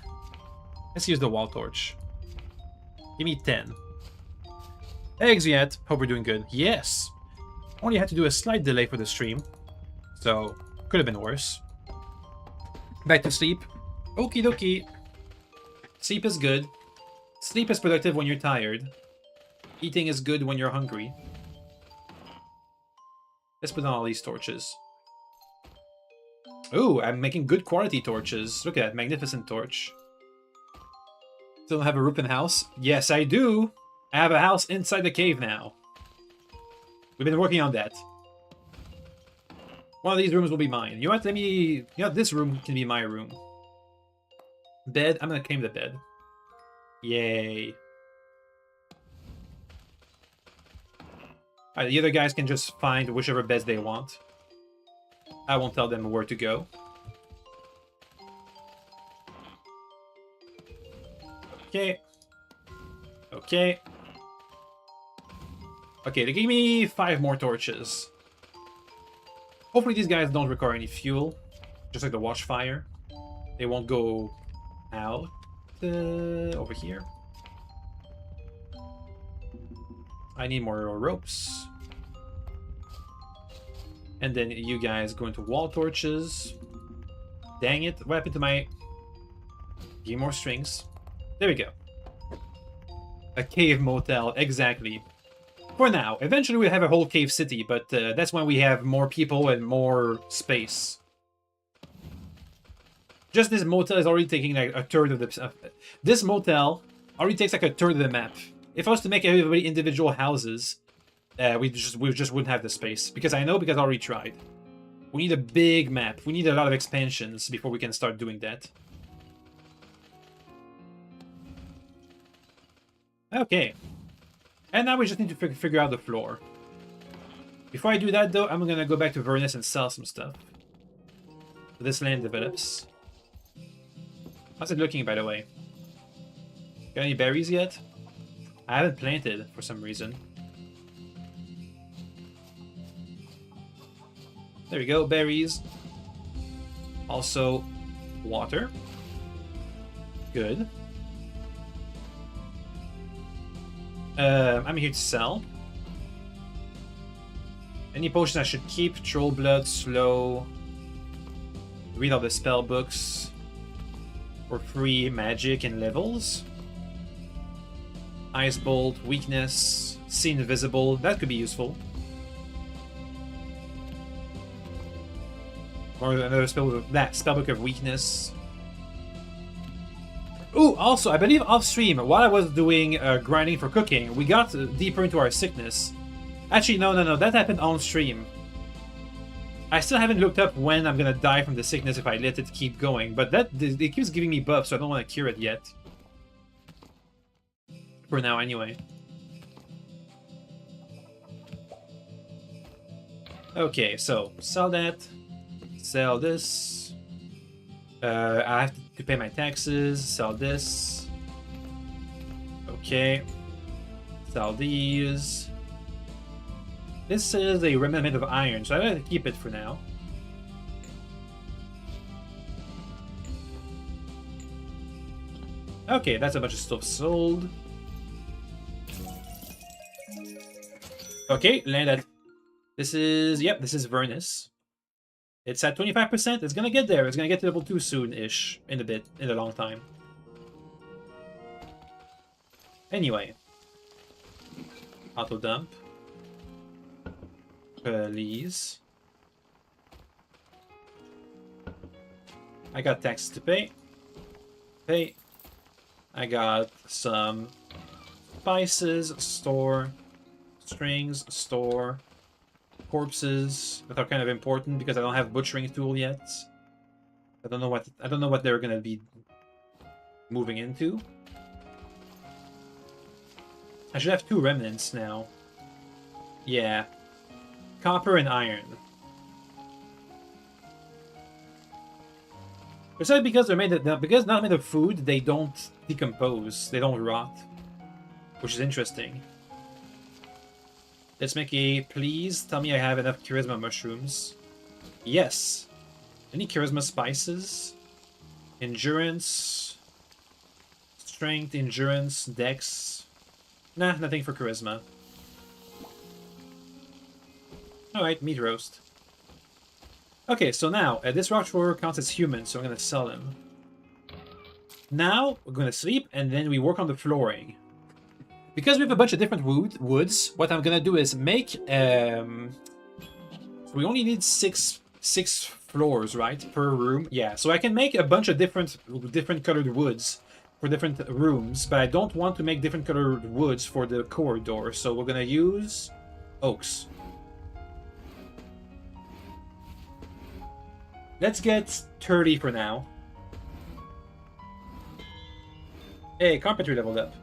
Let's use the wall torch. Give me 10. Eggs yet. Hope we're doing good. Yes. Only had to do a slight delay for the stream. So, could have been worse. Back to sleep. Okie dokie. Sleep is good. Sleep is productive when you're tired. Eating is good when you're hungry. Let's put on all these torches. Ooh, I'm making good quality torches. Look at that magnificent torch. Still don't have a roof in the house? Yes, I do. I have a house inside the cave now. We've been working on that. One of these rooms will be mine. You know what? Let me... You know, this room can be my room. Bed. I'm gonna claim the bed. Yay. Alright, the other guys can just find whichever beds they want. I won't tell them where to go. Okay. Okay. Okay, they gave me 5 more torches. Hopefully these guys don't require any fuel. Just like the watchfire. They won't go out over here. I need more ropes. And then you guys go into wall torches. Dang it, what happened to my... Give me more strings. There we go. A cave motel, exactly. For now. Eventually we'll have a whole cave city, but that's when we have more people and more space. Just this motel is already taking like a third of the... this motel already takes like a third of the map. If I was to make everybody individual houses, we just wouldn't have the space. Because I already tried. We need a big map. We need a lot of expansions before we can start doing that. Okay. And now we just need to figure out the floor. Before I do that though, I'm gonna go back to Vernus and sell some stuff. So this land develops. How's it looking, by the way? Got any berries yet? I haven't planted for some reason. There we go, berries. Also, water. Good. I'm here to sell. Any potions I should keep? Troll blood, slow. Read all the spell books. For free magic and levels. Ice bolt, weakness, see invisible. That could be useful. Or another spellbook of weakness. Ooh, also, I believe off-stream, while I was doing grinding for cooking, we got deeper into our sickness. Actually, no, that happened on-stream. I still haven't looked up when I'm gonna die from the sickness if I let it keep going, but it keeps giving me buffs, so I don't want to cure it yet. For now, anyway. Okay, so, sell that. Sell this. I have to pay my taxes. Sell this. Okay. Sell these. This is a remnant made of iron, so I'm going to keep it for now. Okay, that's a bunch of stuff sold. Okay, landed. This is, yep, this is Vernus. It's at 25%. It's gonna get there. It's gonna get to level 2 soon-ish. In a long time. Anyway. Auto dump. Please. I got taxes to pay. Pay. I got some spices, store. Strings, store. Corpses that are kind of important because I don't have butchering tool yet. I don't know what they're gonna be moving into. I should have 2 remnants now. Yeah. Copper and iron. Besides, because they're because not made of food, they don't decompose. They don't rot. Which is interesting. Let's make a... Please tell me I have enough charisma mushrooms. Yes. Any charisma spices? Endurance. Strength, endurance, dex. Nah, nothing for charisma. Alright, meat roast. Okay, so now, this rock thrower counts as human, so I'm gonna sell him. Now, we're gonna sleep, and then we work on the flooring. Because we have a bunch of different woods, what I'm gonna do is make... we only need six floors, right? Per room. Yeah, so I can make a bunch of different colored woods for different rooms, but I don't want to make different colored woods for the corridor, so we're gonna use oaks. Let's get 30 for now. Hey, carpentry leveled up.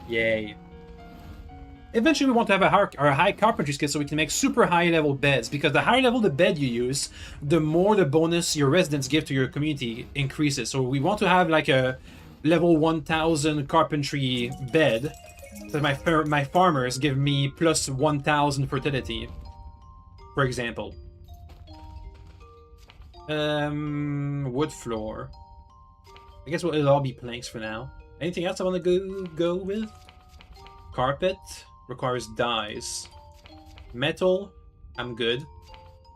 Yay. Eventually we want to have a high carpentry skill so we can make super high level beds, because the higher level the bed you use, the more the bonus your residents give to your community increases. So we want to have like a level 1000 carpentry bed, so my farmers give me plus 1000 fertility, for example. Wood floor. I guess it'll all be planks for now. Anything else I want to go with? Carpet requires dyes. Metal, I'm good.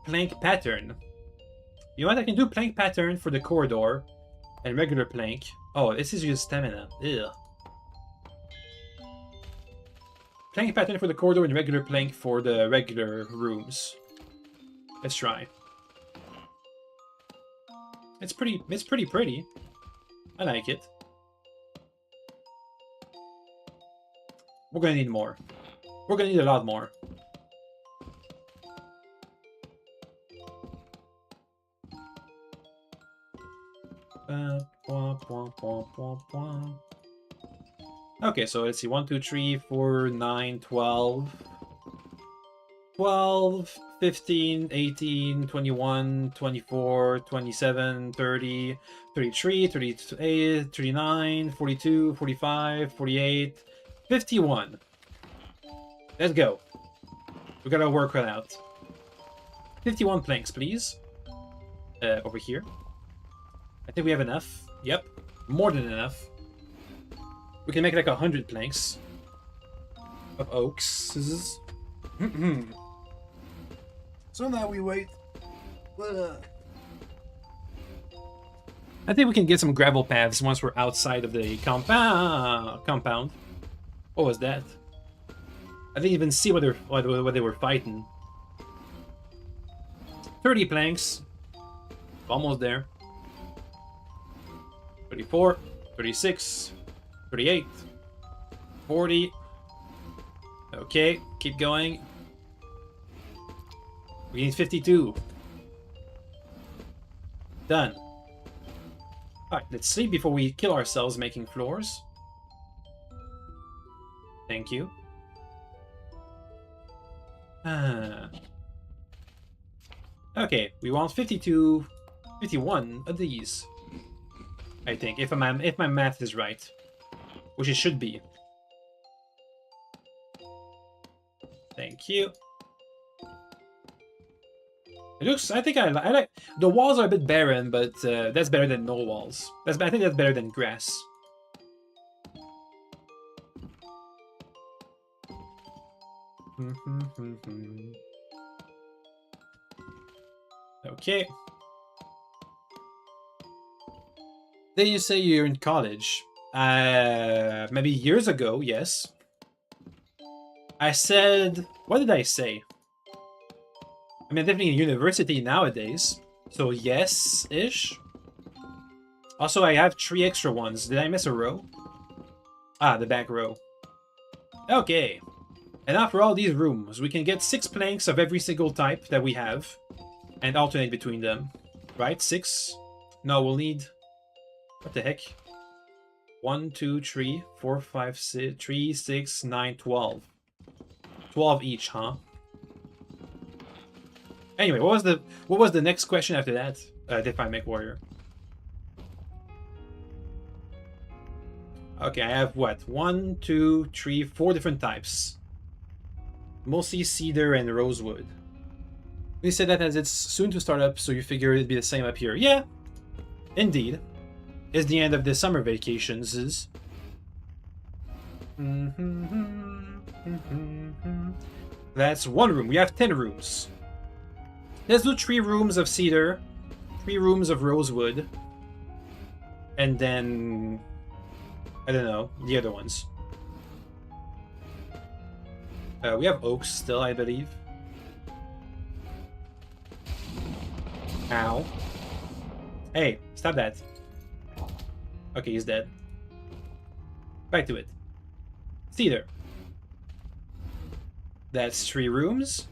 Plank pattern. You know what? I can do plank pattern for the corridor and regular plank. Oh, this is just stamina. Ew. Plank pattern for the corridor and regular plank for the regular rooms. Let's try. It's pretty pretty. I like it. We're gonna need more. We're gonna need a lot more. Okay, so let's see. 1, 2, 3, 4, 9, 12. 12, 15, 18, 21, 24, 27, 30, 33, 38, 39, 42, 45, 48, 51. Let's go. We gotta work it out. 51 planks, please. Over here. I think we have enough. Yep. More than enough. We can make like 100 planks of oaks. So now we wait. I think we can get some gravel paths once we're outside of the compound. What was that? I didn't even see what they were fighting. 30 planks. Almost there. 34, 36, 38, 40. Okay, keep going. We need 52. Done. Alright, let's sleep before we kill ourselves making floors. Thank you. Okay, we want 52, 51 of these. I think, if my math is right. Which it should be. Thank you. It looks, I think I like, the walls are a bit barren, but that's better than no walls. I think that's better than grass. Okay. Then you say you're in college. Maybe years ago, yes. I said, what did I say? I mean, definitely in university nowadays. So yes-ish. Also, I have 3 extra ones. Did I miss a row? Ah, the back row. Okay. And after all these rooms, we can get 6 planks of every single type that we have. And alternate between them. Right? 6? No, we'll need... What the heck? 1, 2, 3, 4, 5, 6, 3, 6, 9, 12. 12 each, huh? Anyway, what was the next question after that? Define Mech Warrior. Okay, I have what? 1, 2, 3, 4 different types. Mostly cedar and rosewood. We said that as it's soon to start up, so you figure it'd be the same up here. Yeah, indeed. It's the end of the summer vacations. That's 1 room. We have 10 rooms. Let's do 3 rooms of cedar, 3 rooms of rosewood, and then... I don't know, the other ones. We have oaks still, I believe. Ow. Hey, stop that. Okay, he's dead. Back to it. Cedar. That's 3 rooms.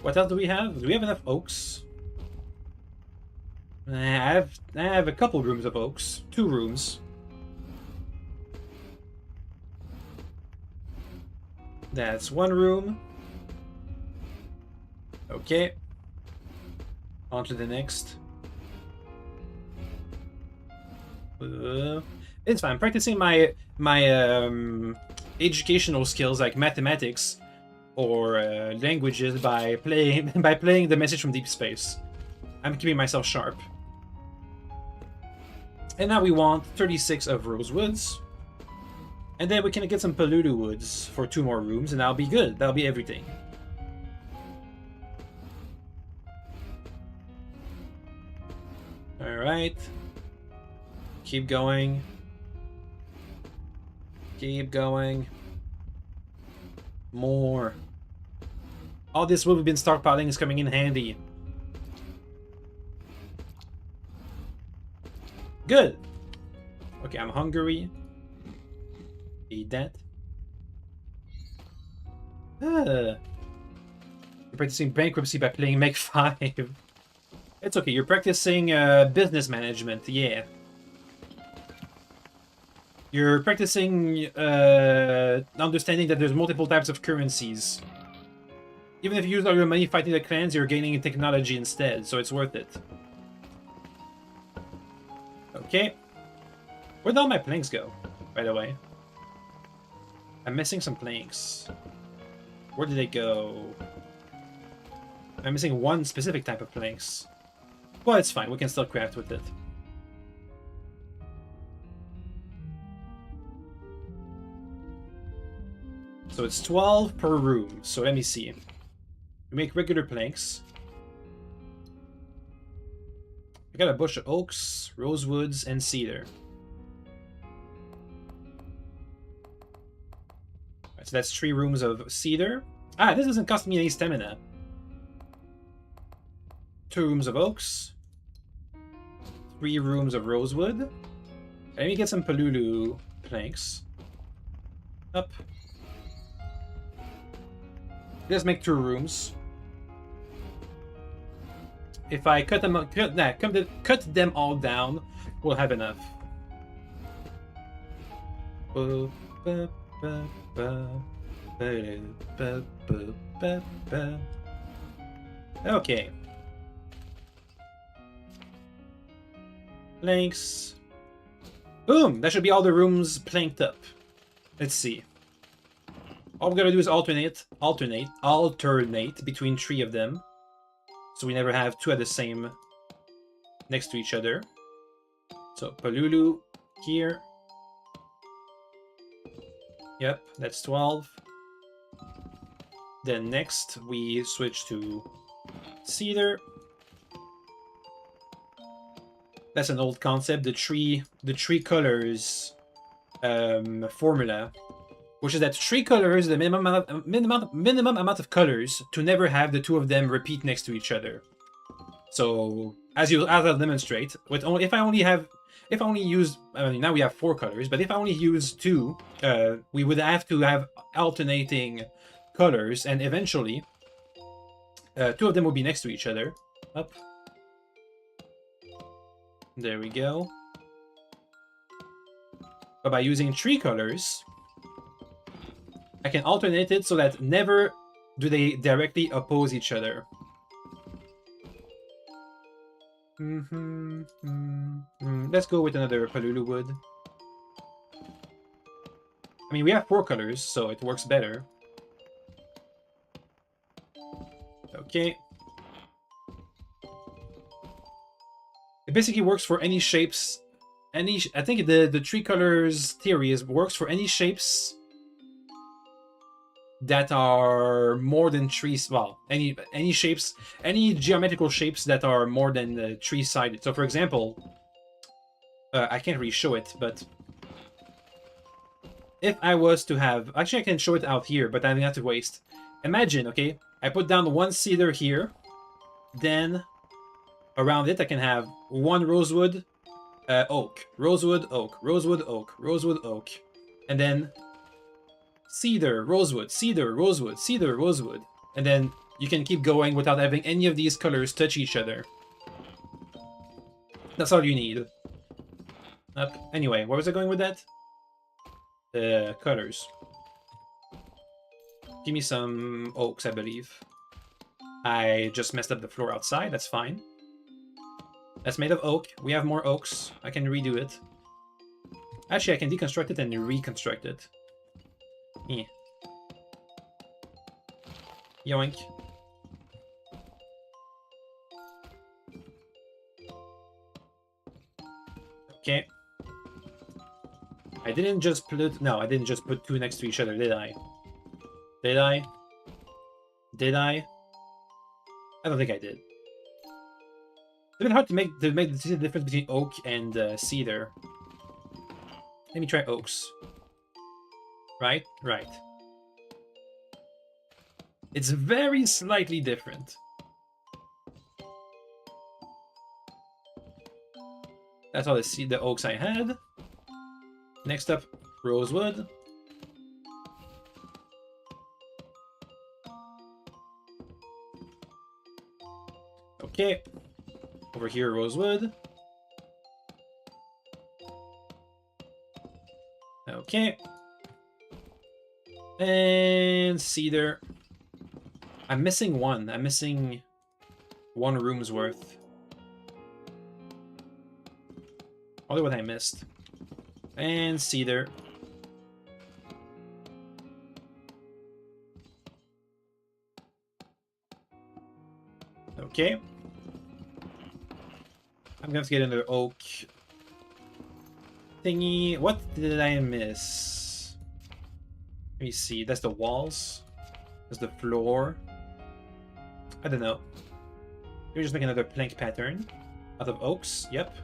What else do we have? Do we have enough oaks? I have a couple rooms of oaks. 2 rooms. That's 1 room. Okay. On to the next. It's fine. I'm practicing my educational skills like mathematics or languages by playing the Message from Deep Space. I'm keeping myself sharp. And now we want 36 of rosewoods. And then we can get some Paludu woods for 2 more rooms, and that'll be good. That'll be everything. Alright. Keep going. Keep going. More. All this wood we've been stockpiling is coming in handy. Good. Okay, I'm hungry. Eat that. You're practicing bankruptcy by playing Mech 5. It's okay, you're practicing business management, yeah. You're practicing understanding that there's multiple types of currencies. Even if you use all your money fighting the clans, you're gaining technology instead, so it's worth it. Okay. Where'd all my planks go, by the way? I'm missing some planks. Where did they go? I'm missing 1 specific type of planks. Well, it's fine. We can still craft with it. So it's 12 per room. So let me see. We make regular planks. I got a bush of oaks, rosewoods, and cedar. Right, so that's 3 rooms of cedar. Ah, this doesn't cost me any stamina. 2 rooms of oaks. 3 rooms of rosewood. Let me get some Palulu planks. Up. Let's make 2 rooms. If I cut them all down, we'll have enough. Okay. Planks. Boom! That should be all the rooms planked up. Let's see. All we're gonna do is alternate between 3 of them. So we never have 2 at the same next to each other. So Palulu here. Yep, that's 12. Then next we switch to cedar. That's an old concept, the tree colors formula, which is that 3 colors, the minimum amount of colors to never have the 2 of them repeat next to each other. So as I'll demonstrate, if I only use, I mean, now we have 4 colors, but if I only use 2, we would have to have alternating colors, and eventually 2 of them will be next to each other. Up. There we go. But by using 3 colors, I can alternate it so that never do they directly oppose each other. Let's go with another Palulu wood. I mean, we have 4 colors, so it works better. Okay. It basically works for any shapes. I think the 3 colors theory works for any shapes that are more than 3. Well, any shapes, any geometrical shapes that are more than 3-sided. So, for example, I can't really show it, but if I was to have, actually, I can show it out here, but I'm gonna have to waste. Imagine, okay, I put down 1 cedar here, then around it I can have 1 rosewood, oak, rosewood, oak, rosewood, oak, rosewood, oak, and then cedar, rosewood, cedar, rosewood, cedar, rosewood, and then you can keep going without having any of these colors touch each other. That's all you need. Anyway, where was I going with that? The colors. Give me some oaks, I believe. I just messed up the floor outside, that's fine. That's made of oak. We have more oaks. I can redo it. Actually, I can deconstruct it and reconstruct it. Yeah. Yoink. Okay. I didn't just put... No, I didn't just put 2 next to each other, did I? Did I? Did I? I don't think I did. It's been hard to make the difference between oak and cedar. Let me try oaks. Right? Right. It's very slightly different. That's all the oaks I had. Next up, rosewood. Okay. Over here, rosewood. Okay. And cedar. I'm missing 1. I'm missing 1 room's worth. I wonder what I missed. And cedar. Okay. I'm gonna have to get another oak thingy. What did I miss? Let me see. That's the walls. That's the floor. I don't know. Let me just make another plank pattern out of oaks. Yep.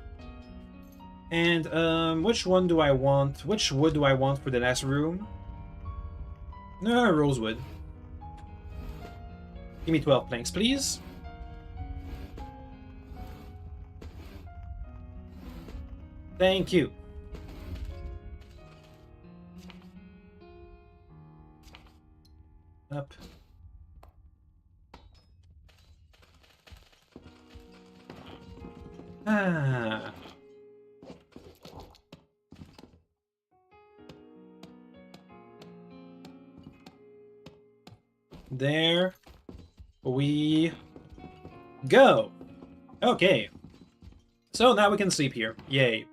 And which one do I want? Which wood do I want for the last room? No, rosewood. Give me 12 planks, please. Thank you. Up. Ah. There we go. Okay. So now we can sleep here. Yay.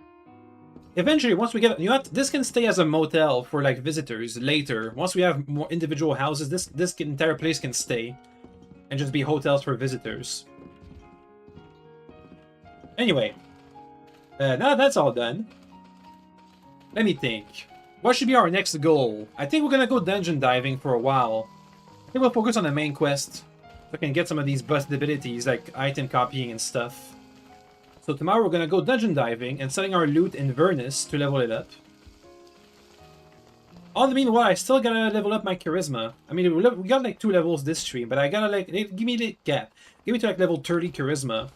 Eventually, once we get... You know what? This can stay as a motel for, like, visitors later. Once we have more individual houses, this entire place can stay. And just be hotels for visitors. Anyway. Now that's all done. Let me think. What should be our next goal? I think we're gonna go dungeon diving for a while. I think we'll focus on the main quest. So I can get some of these busted abilities, like item copying and stuff. So tomorrow we're gonna go dungeon diving and selling our loot in Vernus to level it up. All the meanwhile, I still gotta level up my charisma. I mean, we got like 2 levels this stream, but I gotta like give me to like level 30 charisma.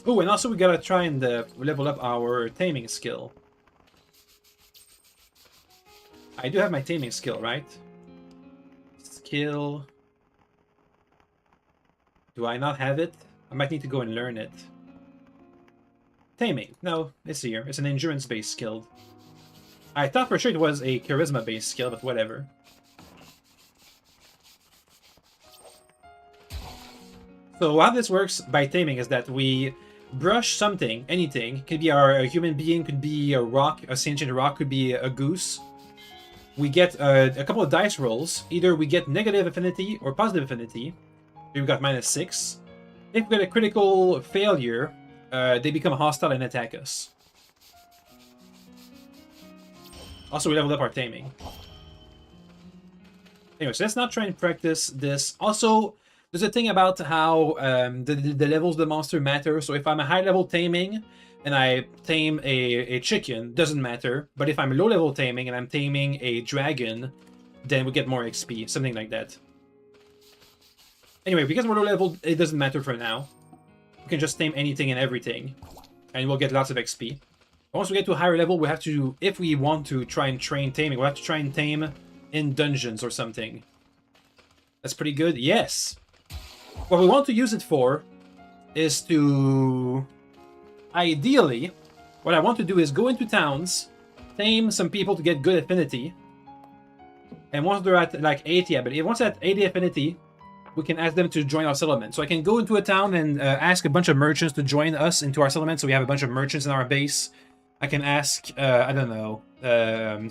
Oh, and also we gotta try and level up our taming skill. I do have my taming skill, right? Skill. Do I not have it? I might need to go and learn it. Taming. No, it's here. It's an endurance-based skill. I thought for sure it was a charisma-based skill, but whatever. So how this works by taming is that we brush something, anything. Could be a human being, could be a rock, a sentient rock, could be a goose. We get a couple of dice rolls. Either we get negative affinity or positive affinity. Here we got -6. If we get a critical failure, they become hostile and attack us. Also, we leveled up our taming. Anyway, so let's not try and practice this. Also, there's a thing about how the levels of the monster matter. So if I'm a high-level taming and I tame a chicken, doesn't matter. But if I'm low-level taming and I'm taming a dragon, then we get more XP, something like that. Anyway, because we're low-level, it doesn't matter for now. We can just tame anything and everything, and we'll get lots of XP. Once we get to a higher level, we have to, if we want to try and train taming, we'll have to try and tame in dungeons or something. That's pretty good. Yes! What we want to use it for is to... Ideally, what I want to do is go into towns, tame some people to get good affinity, and once they're at like 80, but once they're at 80 affinity, we can ask them to join our settlement. So I can go into a town and ask a bunch of merchants to join us into our settlement, so we have a bunch of merchants in our base. I can ask, I don't know,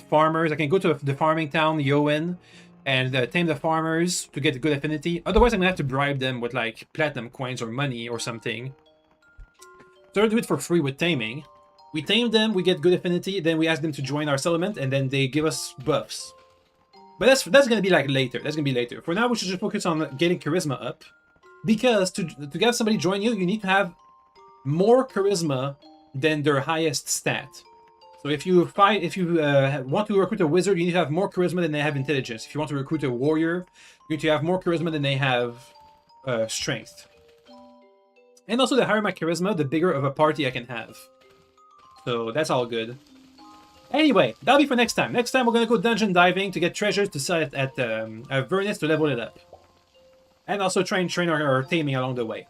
farmers. I can go to the farming town, Yoen, and tame the farmers to get a good affinity. Otherwise, I'm gonna have to bribe them with like platinum coins or money or something. So I do it for free with taming. We tame them, we get good affinity, then we ask them to join our settlement, and then they give us buffs. But that's gonna be like later. That's gonna be later. For now, we should just focus on getting charisma up, because to have somebody join you, you need to have more charisma than their highest stat. So if you want to recruit a wizard, you need to have more charisma than they have intelligence. If you want to recruit a warrior, you need to have more charisma than they have strength. And also, the higher my charisma, the bigger of a party I can have. So that's all good. Anyway, that'll be for next time. Next time, we're gonna go dungeon diving to get treasures to sell it at Vernus to level it up. And also try and train our taming along the way.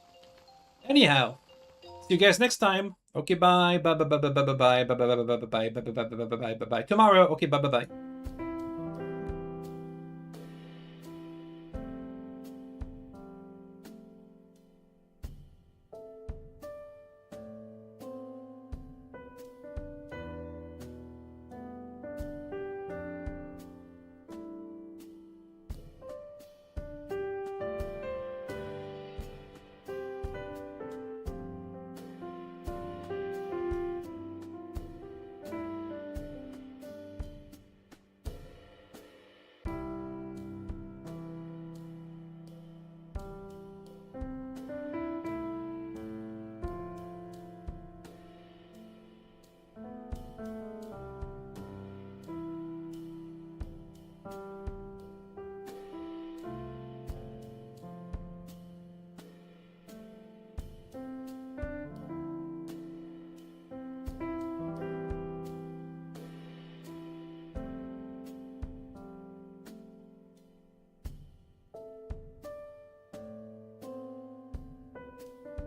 Anyhow, see you guys next time. Okay, bye. Bye, bye, bye, bye, bye, bye, bye, bye, bye, bye, bye, bye, bye, bye, bye, bye, bye, bye, bye. Tomorrow. Okay, bye, bye, bye.